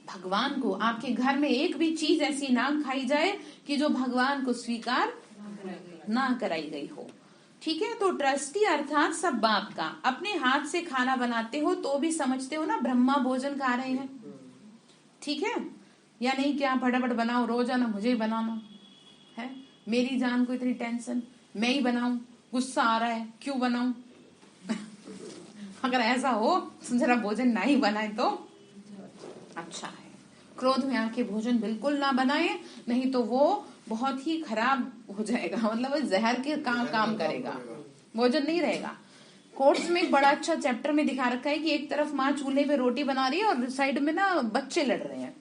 भगवान को। आपके घर में एक भी चीज ऐसी ना खाई जाए कि जो भगवान को स्वीकार ना कराई गई हो, ठीक है। तो ट्रस्टी अर्थात सब बाप का, अपने हाथ से खाना बनाते हो तो भी समझते हो ना ब्रह्मा भोजन खा रहे हैं, ठीक है, या नहीं, क्या फटाफट बनाओ, रोजाना मुझे ही बनाना है, मेरी जान को इतनी टेंशन, मैं ही बनाऊं, गुस्सा आ रहा है क्यों बनाऊं। अगर ऐसा हो तो जरा भोजन ना ही बनाए तो अच्छा है। क्रोध में आके भोजन बिल्कुल ना बनाए, नहीं तो वो बहुत ही खराब हो जाएगा, मतलब वो जहर के काम करेगा, भोजन नहीं रहेगा। कोर्स में एक बड़ा अच्छा चैप्टर में दिखा रखा है कि एक तरफ माँ चूल्हे पे रोटी बना रही है और साइड में ना बच्चे लड़ रहे हैं,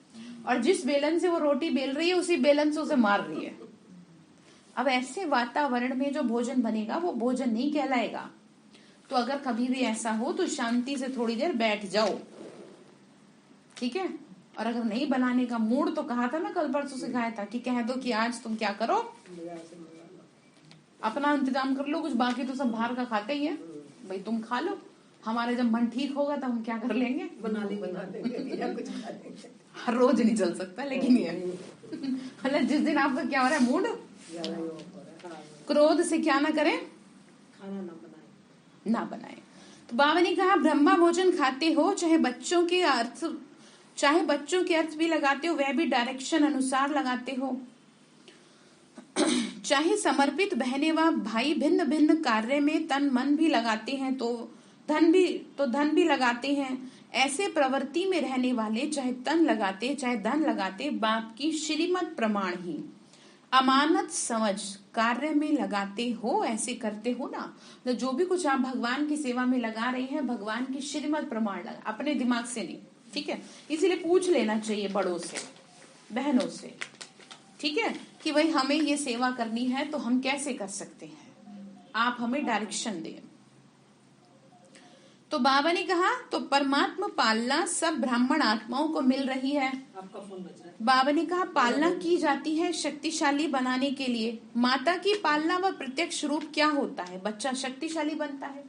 और जिस बेलन से वो रोटी बेल रही है उसी बेलन से उसे मार रही है। अब ऐसे वातावरण में जो भोजन बनेगा वो भोजन नहीं कहलाएगा। तो अगर कभी भी ऐसा हो तो शांति से थोड़ी देर बैठ जाओ, ठीक है। और अगर नहीं बनाने का मूड, तो कहा था ना कल परसों सिखाया था कि कह दो कि आज तुम क्या करो, अपना इंतजाम कर लो, कुछ बाकी तो सब बाहर का खाते ही है, भाई तुम खा लो, हमारे जब मन ठीक होगा तो हम क्या कर लेंगे, बना लेंगे। हर रोज नहीं चल सकता, लेकिन ये मतलब जिस दिन आपका क्या हो रहा है मूड, क्रोध से क्या ना करें, खाना ना बनाए। तो बाबा ने कहा ब्रह्मा भोजन खाते हो, चाहे बच्चों के अर्थ भी लगाते हो, वह भी डायरेक्शन अनुसार लगाते हो, चाहे समर्पित बहने व भाई भिन्न भिन्न कार्य में तन मन भी लगाते हैं, तो धन भी लगाते हैं। ऐसे प्रवृत्ति में रहने वाले चाहे तन लगाते चाहे धन लगाते, बाप की श्रीमत प्रमाण ही अमानत समझ कार्य में लगाते हो, ऐसे करते हो ना। तो जो भी कुछ आप भगवान की सेवा में लगा रहे हैं, भगवान की श्रीमत प्रमाण लगा, अपने दिमाग से नहीं, ठीक है। इसीलिए पूछ लेना चाहिए बड़ों से, बहनों से, ठीक है, कि भाई हमें ये सेवा करनी है तो हम कैसे कर सकते हैं, आप हमें डायरेक्शन दें। तो बाबा ने कहा तो परमात्मा पालना सब ब्राह्मण आत्माओं को मिल रही है। आपका फोन बज रहा है। बाबा ने कहा पालना की जाती है शक्तिशाली बनाने के लिए। माता की पालना व प्रत्यक्ष रूप क्या होता है, बच्चा शक्तिशाली बनता है।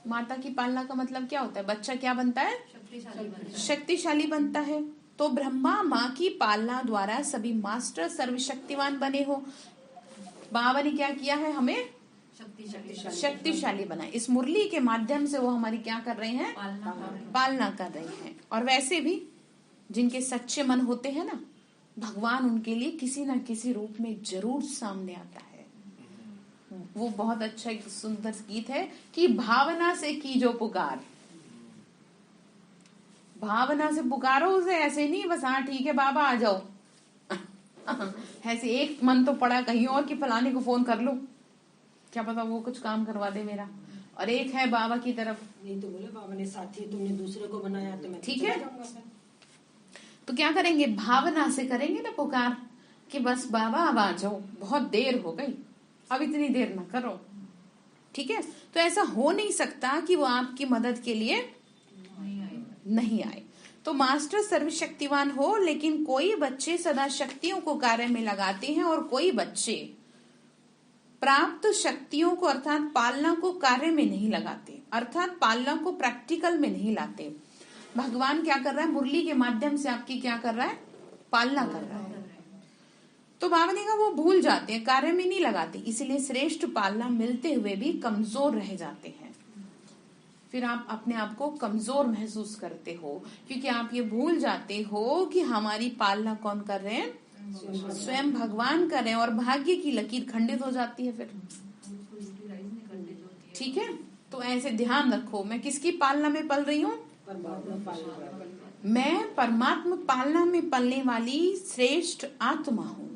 माता की पालना का मतलब क्या होता है, बच्चा क्या बनता है, शक्तिशाली बनता है। तो ब्रह्मा माँ की पालना द्वारा सभी मास्टर सर्वशक्तिवान बने हो। बाबा ने क्या किया है, हमें शक्तिशाली बनाए। इस मुरली के माध्यम से वो हमारी क्या कर रहे हैं, पालना कर रहे हैं। और वैसे भी जिनके सच्चे मन होते हैं ना, भगवान उनके लिए किसी न किसी रूप में जरूर सामने आता है। वो बहुत अच्छा एक सुंदर गीत है कि भावना से की जो पुकार, भावना से पुकारो उसे, ऐसे नहीं बस हाँ ठीक है बाबा आ जाओ ऐसे एक मन तो पड़ा कहीं और कि फलाने को फोन कर लो, क्या पता वो कुछ काम करवा दे मेरा, और एक है बाबा की तरफ नहीं तो बोले बाबा ने साथी तुमने दूसरे को बनाया तो मैं ठीक है। तो क्या करेंगे, भावना से करेंगे ना पुकार कि बस बाबा अब आ जाओ, बहुत देर हो गई, अब इतनी देर ना करो, ठीक है। तो ऐसा हो नहीं सकता कि वो आपकी मदद के लिए नहीं आए। तो मास्टर सर्वशक्तिवान हो, लेकिन कोई बच्चे सदा शक्तियों को कार्य में लगाते हैं और कोई बच्चे प्राप्त शक्तियों को अर्थात पालना को कार्य में नहीं लगाते, अर्थात पालना को प्रैक्टिकल में नहीं लाते। भगवान क्या कर रहा है, मुरली के माध्यम से आपकी क्या कर रहा है, पालना कर रहा है। तो बाबा ने कहा वो भूल जाते हैं, कार्य में नहीं लगाते, इसलिए श्रेष्ठ पालना मिलते हुए भी कमजोर रह जाते हैं। फिर आप अपने आप को कमजोर महसूस करते हो, क्योंकि आप ये भूल जाते हो कि हमारी पालना कौन कर रहे हैं, स्वयं भगवान कर रहे हैं, और भाग्य की लकीर खंडित हो जाती है फिर। ठीक है, तो ऐसे ध्यान रखो, मैं किसकी पालना में पल रही हूँ, मैं परमात्मा पालना में पलने वाली श्रेष्ठ आत्मा हूँ।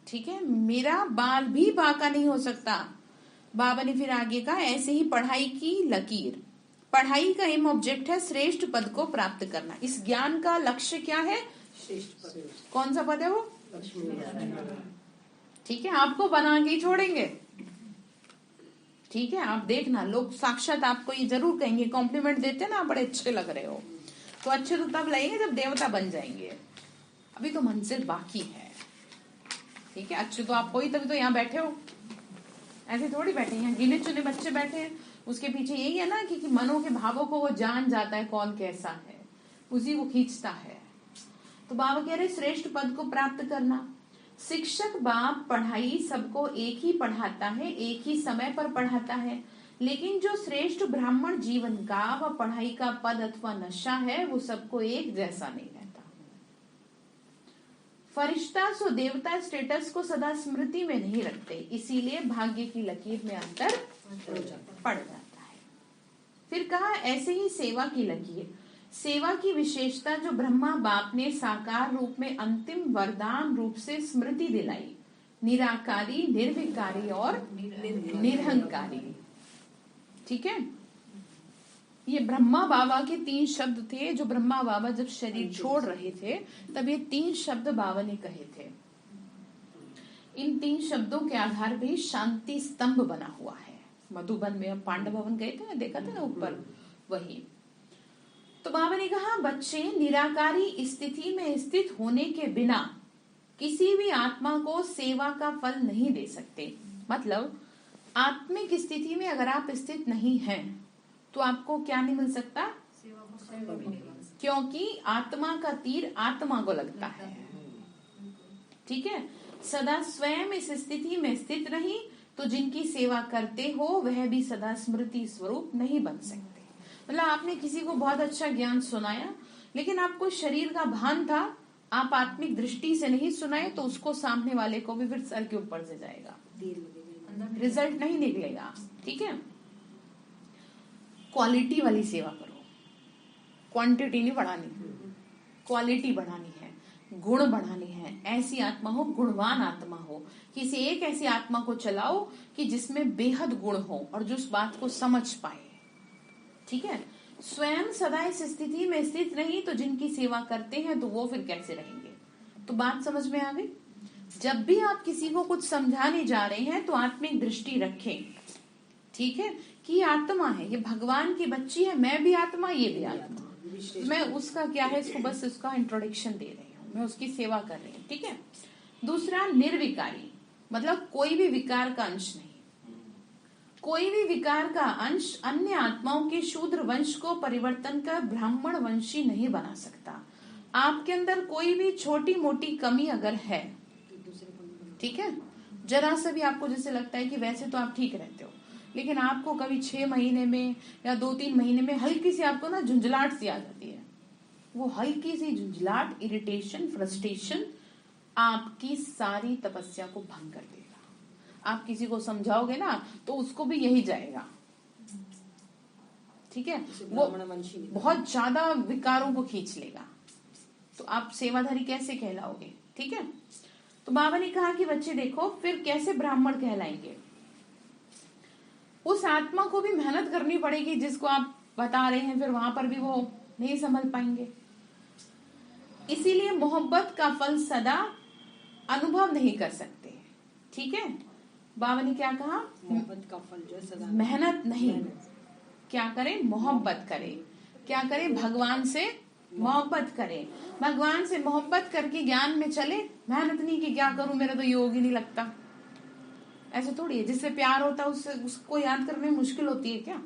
ठीक है, मेरा बाल भी बांका नहीं हो सकता। बाबा ने फिर आगे कहा, ऐसे ही पढ़ाई की लकीर, पढ़ाई का एम ऑब्जेक्ट है श्रेष्ठ पद को प्राप्त करना। इस ज्ञान का लक्ष्य क्या है, श्रेष्ठ पद। कौन सा पद है वो, ठीक है, आपको बना के ही छोड़ेंगे। ठीक है, आप देखना, लोग साक्षात आपको ये जरूर कहेंगे, कॉम्प्लीमेंट देते ना, बड़े अच्छे लग रहे हो। तो अच्छे तो तब लगेंगे जब देवता बन जाएंगे, अभी तो मंजिल बाकी है। ठीक है, अच्छे तो आप हो ही, तभी तो यहाँ बैठे हो, ऐसे थोड़ी बैठे। यहाँ गिने चुने बच्चे बैठे हैं, उसके पीछे यही है ना कि मनों के भावों को वो जान जाता है कौन कैसा है, उसी को खींचता है। तो बाबा कह रहे श्रेष्ठ पद को प्राप्त करना। शिक्षक बाप पढ़ाई सबको एक ही पढ़ाता है, एक ही समय पर पढ़ाता है, लेकिन जो श्रेष्ठ ब्राह्मण जीवन का व पढ़ाई का पद अथवा नशा है वो सबको एक जैसा नहीं रहता। फरिश्ता सो देवता स्टेटस को सदा स्मृति में नहीं रखते, इसीलिए भाग्य की लकीर में अंतर पड़ जाता है। फिर कहा, ऐसे ही सेवा की लकीर, सेवा की विशेषता जो ब्रह्मा बाप ने साकार रूप में अंतिम वरदान रूप से स्मृति दिलाई, निराकारी, निर्विकारी और निरहंकारी। ठीक है, ये ब्रह्मा बाबा के 3 शब्द थे, जो ब्रह्मा बाबा जब शरीर छोड़ रहे थे तब ये 3 शब्द बाबा ने कहे थे। इन 3 शब्दों के आधार पे शांति स्तंभ बना हुआ है। मधुबन में हम पांडव भवन गए थे ना, देखा था ना ऊपर, वही। तो बाबा ने कहा, बच्चे निराकारी स्थिति में स्थित होने के बिना किसी भी आत्मा को सेवा का फल नहीं दे सकते। मतलब आत्मिक स्थिति में अगर आप स्थित नहीं हैं तो आपको क्या नहीं मिल सकता, क्योंकि आत्मा का तीर आत्मा को लगता है। ठीक है, सदा स्वयं इस स्थिति में स्थित नहीं तो जिनकी सेवा करते हो वह भी सदा स्मृति स्वरूप नहीं बन सकते। मतलब आपने किसी को बहुत अच्छा ज्ञान सुनाया, लेकिन आपको शरीर का भान था, आप आत्मिक दृष्टि से नहीं सुनाए, तो उसको सामने वाले को भी फिर सर के ऊपर से जाएगा, रिजल्ट नहीं निकलेगा। ठीक है, क्वालिटी वाली सेवा करो, क्वांटिटी नहीं बढ़ानी, क्वालिटी बढ़ानी है, गुण बढ़ानी है। ऐसी आत्मा हो, गुणवान आत्मा हो, किसी एक ऐसी आत्मा को चलाओ कि जिसमें बेहद गुण हो और जो उस बात को समझ पाए। ठीक है, स्वयं सदा इस स्थिति में स्थित नहीं तो जिनकी सेवा करते हैं तो वो फिर कैसे रहेंगे। तो बात समझ में आ गई। जब भी आप किसी को कुछ समझाने जा रहे हैं तो आत्मिक दृष्टि रखें। ठीक है, कि आत्मा है, ये भगवान की बच्ची है, मैं भी आत्मा, ये भी आत्मा, मैं उसका क्या है, इसको बस उसका इंट्रोडक्शन दे रही हूँ, मैं उसकी सेवा कर रही हूँ। ठीक है, दूसरा निर्विकारी, मतलब कोई भी विकार का अंश नहीं। कोई भी विकार का अंश अन्य आत्माओं के शूद्र वंश को परिवर्तन कर ब्राह्मण वंशी नहीं बना सकता। आपके अंदर कोई भी छोटी मोटी कमी अगर है, ठीक है, जरा सा भी आपको जैसे लगता है कि वैसे तो आप ठीक रहते हो, लेकिन आपको कभी 6 महीने में या 2-3 महीने में हल्की सी आपको ना झुंझलाहट सी आ जाती है, वो हल्की सी झुंझलाहट, इरिटेशन, फ्रस्ट्रेशन आपकी सारी तपस्या को भंग कर देगा। आप किसी को समझाओगे ना तो उसको भी यही जाएगा। ठीक है, वो बहुत ज्यादा विकारों को खींच लेगा, तो आप सेवाधारी कैसे कहलाओगे। ठीक है, तो बाबा ने कहा कि बच्चे देखो फिर कैसे ब्राह्मण कहलाएंगे। उस आत्मा को भी मेहनत करनी पड़ेगी जिसको आप बता रहे हैं, फिर वहां पर भी वो नहीं संभल पाएंगे। इसीलिए मोहब्बत का फल सदा अनुभव नहीं कर सकते। ठीक है, बाबा ने क्या कहा, मोहब्बत का फल जो सदा मेहनत नहीं, क्या करें, मोहब्बत करें। क्या करें, भगवान से मोहब्बत करें। भगवान से मोहब्बत करके ज्ञान में चले, मेहनत नहीं कि क्या करूं, मेरा तो योग ही नहीं लगता। ऐसे थोड़ी है, जिससे प्यार होता है उससे उसको याद करने में मुश्किल होती है क्या,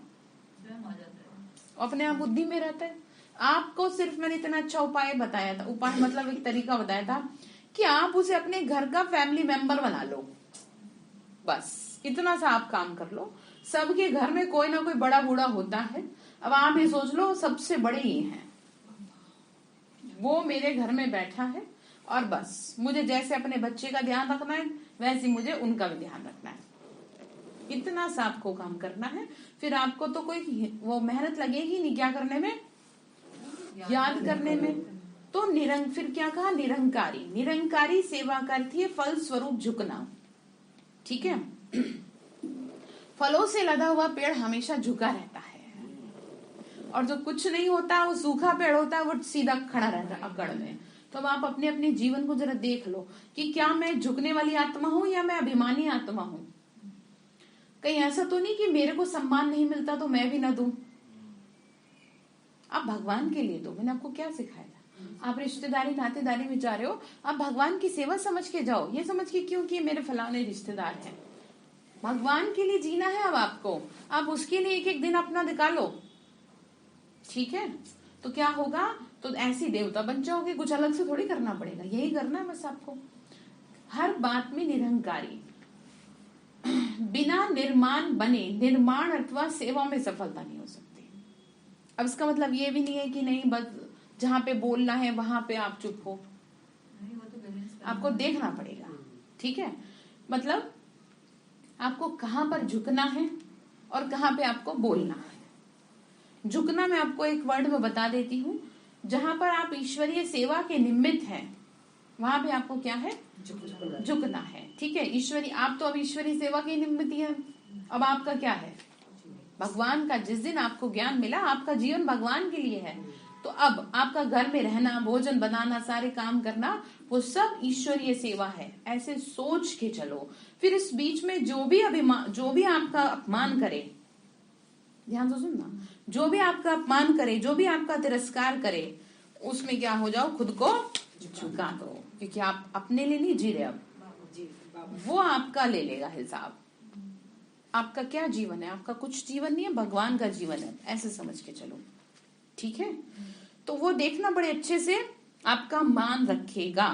अपने आप बुद्धि में रहता है। आपको सिर्फ मैंने इतना अच्छा उपाय बताया था, उपाय मतलब एक तरीका बताया था कि आप उसे अपने घर का फैमिली मेंबर बना लो, बस इतना सा आप काम कर लो। सबके घर में कोई ना कोई बड़ा बूढ़ा होता है। अब आप ये सोच लो सबसे बड़े ही हैं, वो मेरे घर में बैठा है और बस मुझे जैसे अपने बच्चे का ध्यान रखना है वैसे मुझे उनका भी ध्यान रखना है। इतना सा आपको काम करना है, फिर आपको तो कोई वो मेहनत लगेगी नहीं क्या करने में, याद करने में। तो फिर क्या कहा, निरंकारी। निरंकारी सेवा का अर्थ है फल स्वरूप झुकना। ठीक है, फलों से लदा हुआ पेड़ हमेशा झुका रहता है, और जो कुछ नहीं होता वो सूखा पेड़ होता है, वो सीधा खड़ा रहता है अकड़ में। तो अब आप अपने अपने जीवन को जरा देख लो कि क्या मैं झुकने वाली आत्मा हूं या मैं अभिमानी आत्मा हूं। कहीं ऐसा तो नहीं कि मेरे को सम्मान नहीं मिलता तो मैं भी ना दूं। आप भगवान के लिए दो। मैंने आपको क्या सिखाया था, आप रिश्तेदारी नातेदारी में जा रहे हो, आप भगवान की सेवा समझ के जाओ, ये समझ के क्यों कि मेरे फलाने रिश्तेदार हैं। भगवान के लिए जीना है अब आपको, आप उसके लिए एक एक दिन अपना निकालो। ठीक है, तो क्या होगा, तो ऐसी देवता बन जाओगे, कुछ अलग से थोड़ी करना पड़ेगा, यही करना है बस आपको। हर बात में निरंकारी, बिना निर्माण बने निर्माण अथवा सेवा में सफलता नहीं हो सकती। अब इसका मतलब ये भी नहीं है कि नहीं बस जहां पे बोलना है वहां पे आप चुप हो, आपको देखना पड़ेगा। ठीक है, मतलब आपको कहां पर झुकना है और कहां पे आपको बोलना है। झुकना मैं आपको एक वर्ड में बता देती हूँ, जहां पर आप ईश्वरीय सेवा के निमित्त हैं वहां पे आपको क्या है, झुकना है। ठीक है, ईश्वरी, आप तो अब ईश्वरीय सेवा के निमित्त ही हैं। अब आपका क्या है, भगवान का। जिस दिन आपको ज्ञान मिला, आपका जीवन भगवान के लिए है, तो अब आपका घर में रहना, भोजन बनाना, सारे काम करना, वो सब ईश्वरीय सेवा है। ऐसे सोच के चलो। फिर इस बीच में जो भी आपका अपमान करे, ध्यान से सुनना, जो भी आपका अपमान करे, जो भी आपका तिरस्कार करे, उसमें क्या हो जाओ, खुद को झुका दो, क्योंकि आप अपने लिए नहीं जी रहे, अब वो आपका ले लेगा हिसाब। आपका क्या जीवन है, आपका कुछ जीवन नहीं है, भगवान का जीवन है, ऐसे समझ के चलो। ठीक है, तो वो देखना बड़े अच्छे से, आपका मान रखेगा।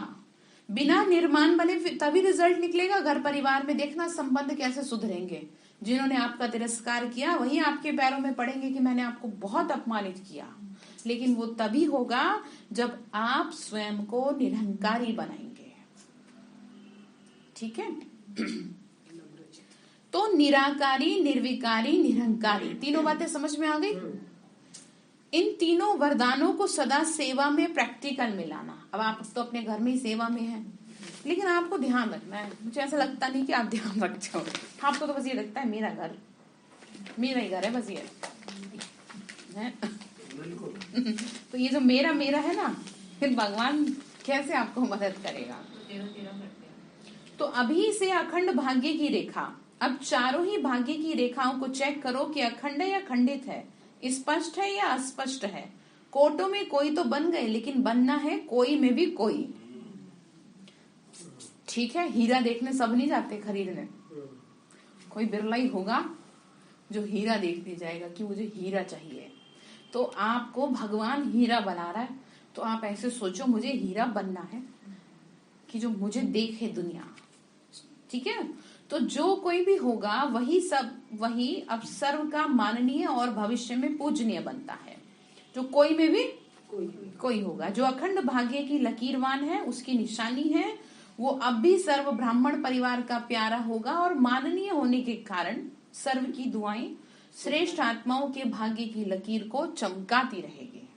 बिना निर्माण बने तभी रिजल्ट निकलेगा घर परिवार में। देखना संबंध कैसे सुधरेंगे। जिन्होंने आपका तिरस्कार किया वही आपके पैरों में पड़ेंगे कि मैंने आपको बहुत अपमानित किया। लेकिन वो तभी होगा जब आप स्वयं को निरंकारी बनाएंगे। ठीक है, तो निराकारी, निर्विकारी, निरंकारी, तीनों बातें समझ में आ गई। इन तीनों वरदानों को सदा सेवा में प्रैक्टिकल में लाना। अब आप तो अपने घर में ही सेवा में हैं, लेकिन आपको ध्यान रखना है। मुझे ऐसा लगता नहीं कि आप ध्यान रखते हो, आपको तो बस ये लगता है मेरा घर, मेरा ही घर है, बस ये है। तो ये जो मेरा मेरा है ना, फिर भगवान कैसे आपको मदद करेगा। तो अभी से अखंड भाग्य की रेखा, अब चारों ही भाग्य की रेखाओं को चेक करो कि अखंड है या खंडित है, स्पष्ट है या अस्पष्ट है। कोटों में कोई तो बन गए, लेकिन बनना है कोई में भी कोई। ठीक है, हीरा देखने सब नहीं जाते खरीदने, कोई बिरला ही होगा जो हीरा देखने जाएगा कि मुझे हीरा चाहिए। तो आपको भगवान हीरा बना रहा है, तो आप ऐसे सोचो मुझे हीरा बनना है कि जो मुझे देखे दुनिया। ठीक है, तो जो कोई भी होगा वही अब सर्व का माननीय और भविष्य में पूजनीय बनता है। जो कोई में भी कोई होगा, जो अखंड भाग्य की लकीरवान है, उसकी निशानी है, वो अब भी सर्व ब्राह्मण परिवार का प्यारा होगा और माननीय होने के कारण सर्व की दुआएं श्रेष्ठ आत्माओं के भाग्य की लकीर को चमकाती रहेगी।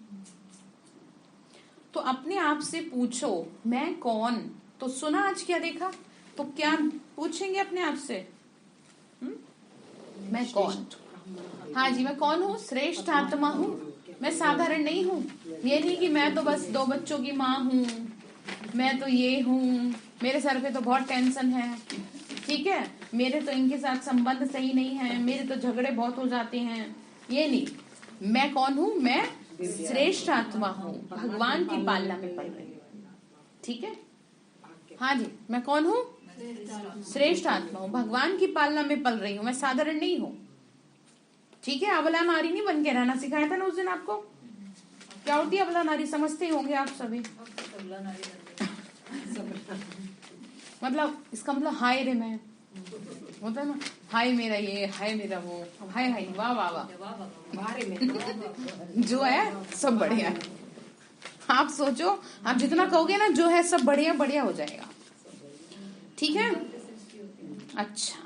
तो अपने आप से पूछो मैं कौन। तो सुना आज क्या देखा, तो क्या पूछेंगे अपने आप से, मैं कौन। हाँ जी, मैं कौन हूँ, श्रेष्ठ आत्मा हूँ, मैं साधारण नहीं हूँ। ये नहीं कि मैं तो बस 2 बच्चों की माँ हूँ, मैं तो ये हूँ, मेरे सर पे तो बहुत टेंशन है। ठीक है, मेरे तो इनके साथ संबंध सही नहीं है, मेरे तो झगड़े बहुत हो जाते हैं। ये नहीं, मैं कौन हूँ, मैं श्रेष्ठ आत्मा हूँ, भगवान की पालना में पल रही हूँ। ठीक है, हाँ जी, मैं कौन हूँ, श्रेष्ठ आत्मा हूँ, भगवान की पालना में पल रही हूँ, मैं साधारण नहीं हूँ। ठीक है, अबला नारी नहीं बन के रहना सिखाया था ना उस दिन आपको। क्या होती है अबला नारी, समझते ही होंगे आप सभी। मतलब इसका मतलब हाय रे मैं होता है ना, हाय मेरा ये, हाय मेरा वो, हाय हाय, वाह वाह वाह, बारे में जो है सब बढ़िया है। आप सोचो, आप जितना कहोगे ना जो है सब बढ़िया बढ़िया हो जाएगा। ठीक है। अच्छा,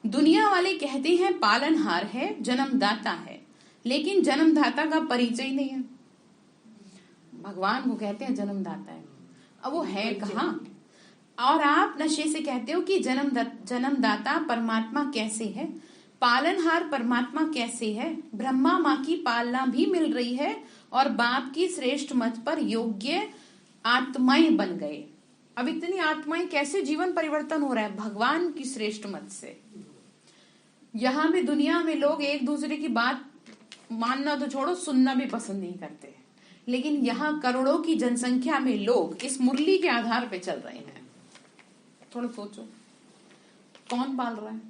दुनिया वाले कहते हैं पालनहार है, जन्मदाता है, लेकिन जन्मदाता का परिचय नहीं है। भगवान को कहते हैं जन्मदाता है, अब वो है कहाँ? और आप नशे से कहते हो कि जन्मदाता परमात्मा कैसे है, पालनहार परमात्मा कैसे है? ब्रह्मा माँ की पालना भी मिल रही है और बाप की श्रेष्ठ मत पर योग्य आत्माएं बन गए। अब इतनी आत्माएं कैसे जीवन परिवर्तन हो रहा है? भगवान की श्रेष्ठ मत से। यहाँ भी दुनिया में लोग एक दूसरे की बात मानना तो छोड़ो, सुनना भी पसंद नहीं करते, लेकिन यहाँ करोड़ों की जनसंख्या में लोग इस मुरली के आधार पे चल रहे हैं। थोड़ा सोचो, कौन पाल रहा है?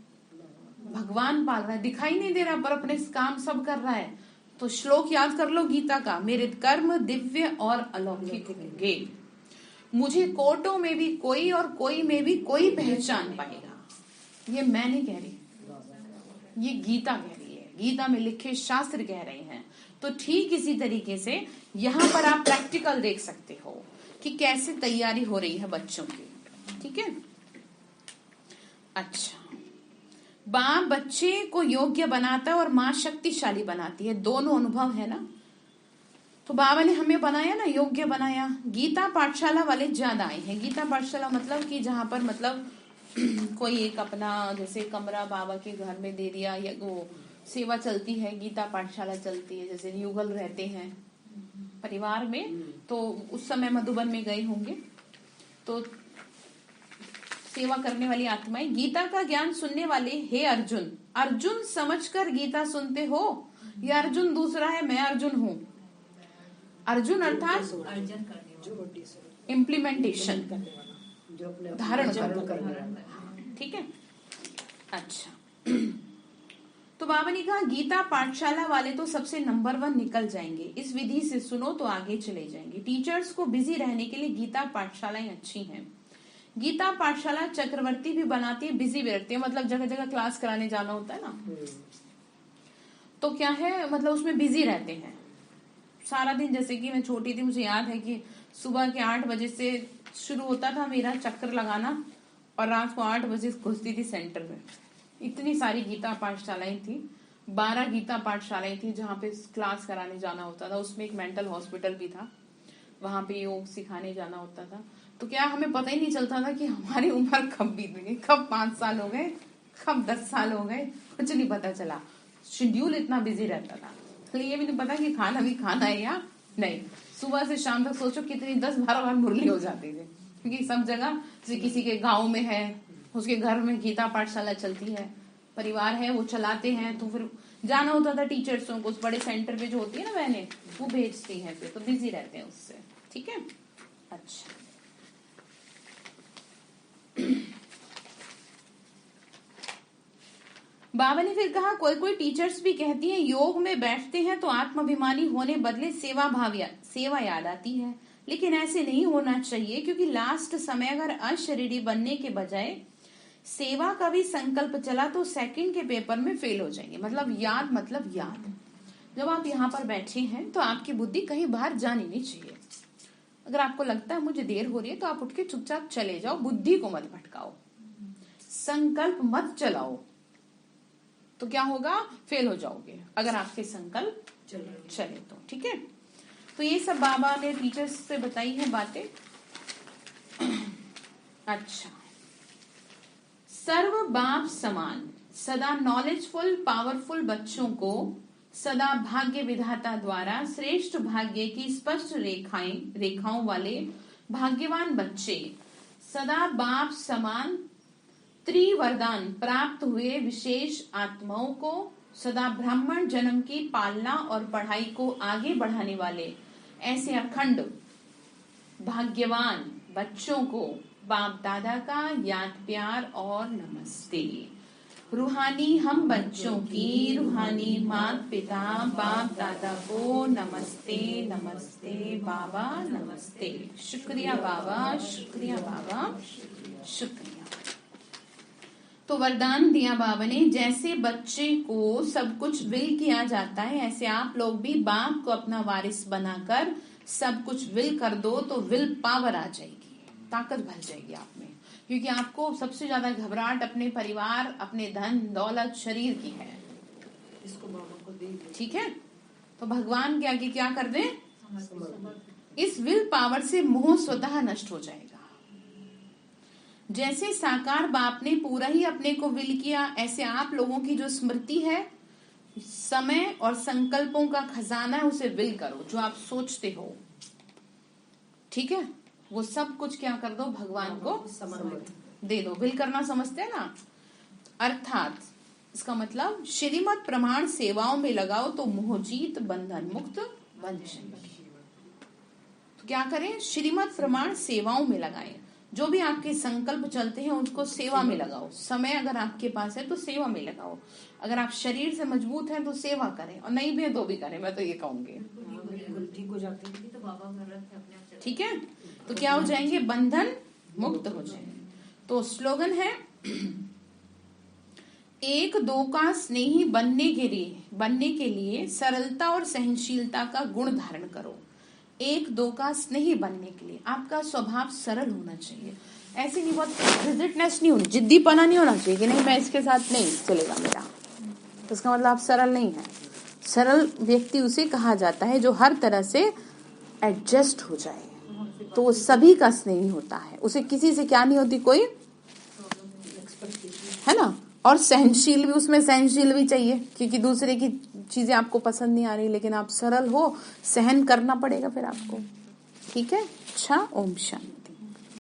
भगवान पाल रहा है, दिखाई नहीं दे रहा पर अपने काम सब कर रहा है। तो श्लोक याद कर लो गीता का, मेरे कर्म दिव्य और अलौकिक होंगे, मुझे कोटों में भी कोई और कोई में भी कोई पहचान पाएगा। ये मैं नहीं कह रही, ये गीता कह रही है, गीता में लिखे शास्त्र कह रहे हैं। तो ठीक इसी तरीके से यहाँ पर आप प्रैक्टिकल देख सकते हो कि कैसे तैयारी हो रही है बच्चों की। ठीक है। अच्छा, बाप बच्चे को योग्य बनाता है और माँ शक्तिशाली बनाती है, दोनों अनुभव है ना। तो बाबा ने हमें बनाया ना, योग्य बनाया। गीता पाठशाला वाले ज्यादा आए हैं। गीता पाठशाला मतलब कि जहाँ पर मतलब कोई एक अपना जैसे कमरा बाबा के घर में दे दिया, या वो सेवा चलती है, गीता पाठशाला चलती है, जैसे युगल रहते हैं परिवार में, तो उस समय मधुबन में गए होंगे, तो सेवा करने वाली आत्माएं। गीता का ज्ञान सुनने वाले, हे अर्जुन, अर्जुन समझकर गीता सुनते हो या अर्जुन दूसरा है, मैं अर्जुन हूँ? अर्जुन अर्थात इम्प्लीमेंटेशन, धारण करना। ठीक है। अच्छा, तो बाबा ने कहा गीता पाठशाला वाले तो सबसे नंबर 1 निकल जाएंगे, इस विधि से सुनो तो आगे चले जाएंगे। टीचर्स को बिजी रहने के लिए गीता पाठशालाएं अच्छी हैं। गीता पाठशाला चक्रवर्ती भी बनाती है, बिजी भी रखती है, मतलब जगह जगह क्लास कराने जाना होता है ना, तो क्या है मतलब उसमें बिजी रहते हैं सारा दिन। जैसे कि मैं छोटी थी, मुझे याद है कि सुबह के 8 बजे से शुरू होता था मेरा चक्कर लगाना, और रात को 8 बजे घुसती थी सेंटर में। इतनी सारी गीता पाठशालाएं थी, 12 गीता पाठशालाएं थी जहाँ पे क्लास कराने जाना होता था। उसमें एक मेंटल हॉस्पिटल भी था, वहां पे योग सिखाने जाना होता था। तो क्या हमें पता ही नहीं चलता था कि हमारी उम्र कब बीत गई, कब 5 साल हो गए, कब 10 साल हो गए, कुछ नहीं पता चला। शेड्यूल इतना बिजी रहता था, ये भी नहीं पता कि खाना भी खाना है या नहीं। सुबह से शाम तक सोचो कितनी 10-12 बार मुरली हो जाती थी, क्योंकि सब जगह, जैसे किसी के गांव में है, उसके घर में गीता पाठशाला चलती है, परिवार है वो चलाते हैं, तो फिर जाना होता था टीचर्सों को। उस बड़े सेंटर पे जो होती है ना बहनें, वो भेजती हैं, फिर तो बिजी रहते हैं उससे। ठीक है। अच्छा, बाबा ने फिर कहा कोई कोई टीचर्स भी कहती हैं योग में बैठते हैं तो आत्माभिमानी होने बदले सेवा याद आती है, लेकिन ऐसे नहीं होना चाहिए, क्योंकि लास्ट समय अगर अशरीरी बनने के बजाय सेवा का भी संकल्प चला तो सेकंड के पेपर में फेल हो जाएंगे। मतलब याद, जब आप यहाँ पर बैठे हैं तो आपकी बुद्धि कहीं बाहर जानी नहीं चाहिए। अगर आपको लगता है मुझे देर हो रही है तो आप उठ के चुपचाप चले जाओ, बुद्धि को मत भटकाओ, संकल्प मत चलाओ, तो क्या होगा, फेल हो जाओगे अगर आपके संकल्प चले तो। ठीक है। तो ये सब बाबा ने टीचर्स से बताई है बातें। अच्छा, सर्व बाप समान, सदा नॉलेजफुल पावरफुल बच्चों को सदा भाग्य विधाता द्वारा श्रेष्ठ भाग्य की स्पष्ट रेखाओं वाले भाग्यवान बच्चे, सदा बाप समान त्रिवरदान प्राप्त हुए विशेष आत्माओं को, सदा ब्राह्मण जन्म की पालना और पढ़ाई को आगे बढ़ाने वाले ऐसे अखंड भाग्यवान बच्चों को बाप दादा का याद प्यार और नमस्ते। रूहानी हम बच्चों की रूहानी माता पिता बाप दादा को नमस्ते नमस्ते बाबा नमस्ते। शुक्रिया बाबा, शुक्रिया बाबा, शुक्रिया। तो वरदान दिया बाबा ने, जैसे बच्चे को सब कुछ विल किया जाता है, ऐसे आप लोग भी बाप को अपना वारिस बनाकर सब कुछ विल कर दो, तो विल पावर आ जाएगी, ताकत भर जाएगी आप में। क्योंकि आपको सबसे ज्यादा घबराहट अपने परिवार, अपने धन दौलत, शरीर की है। इसको बाबा को दे दे। ठीक है, तो भगवान के आगे क्या कर दें, इस विल पावर से मोह स्वतः नष्ट हो जाएगा। जैसे साकार बाप ने पूरा ही अपने को विल किया, ऐसे आप लोगों की जो स्मृति है, समय और संकल्पों का खजाना है, उसे विल करो। जो आप सोचते हो, ठीक है, वो सब कुछ क्या कर दो, भगवान को दे दो। विल करना समझते हैं ना, अर्थात इसका मतलब श्रीमत प्रमाण सेवाओं में लगाओ तो मोहजीत बंधन मुक्त बन जाएंगे। तो क्या करें, श्रीमत प्रमाण सेवाओं में लगाएं। जो भी आपके संकल्प चलते हैं उसको सेवा में लगाओ। समय अगर आपके पास है तो सेवा में लगाओ। अगर आप शरीर से मजबूत हैं तो सेवा करें, और नहीं भी है तो भी करें, मैं तो ये कहूंगी। ठीक हो जाते हैं। तो बाबा कर रहे थे अपने आप। ठीक है, तो क्या हो जाएंगे, बंधन मुक्त हो जाएंगे। तो स्लोगन है, एक दो का स्नेही बनने के लिए सरलता और सहनशीलता का गुण धारण करो। एक दो का स्नेही बनने के लिए आपका स्वभाव सरल होना चाहिए। ऐसे नहीं, बहुत रिजिडनेस नहीं होनी, जिद्दीपना नहीं होना चाहिए कि नहीं मैं इसके साथ नहीं चलेगा मेरा, तो इसका मतलब आप सरल नहीं है। सरल व्यक्ति उसे कहा जाता है जो हर तरह से एडजस्ट हो जाए, तो वो सभी का स्नेही होता है। उसे किसी से क्या नहीं होती, कोई, है ना। और सहनशील भी, उसमें सहनशील भी चाहिए, क्योंकि दूसरे की चीजें आपको पसंद नहीं आ रही, लेकिन आप सरल हो, सहन करना पड़ेगा फिर आपको। ठीक है, अच्छा, ओम शांति।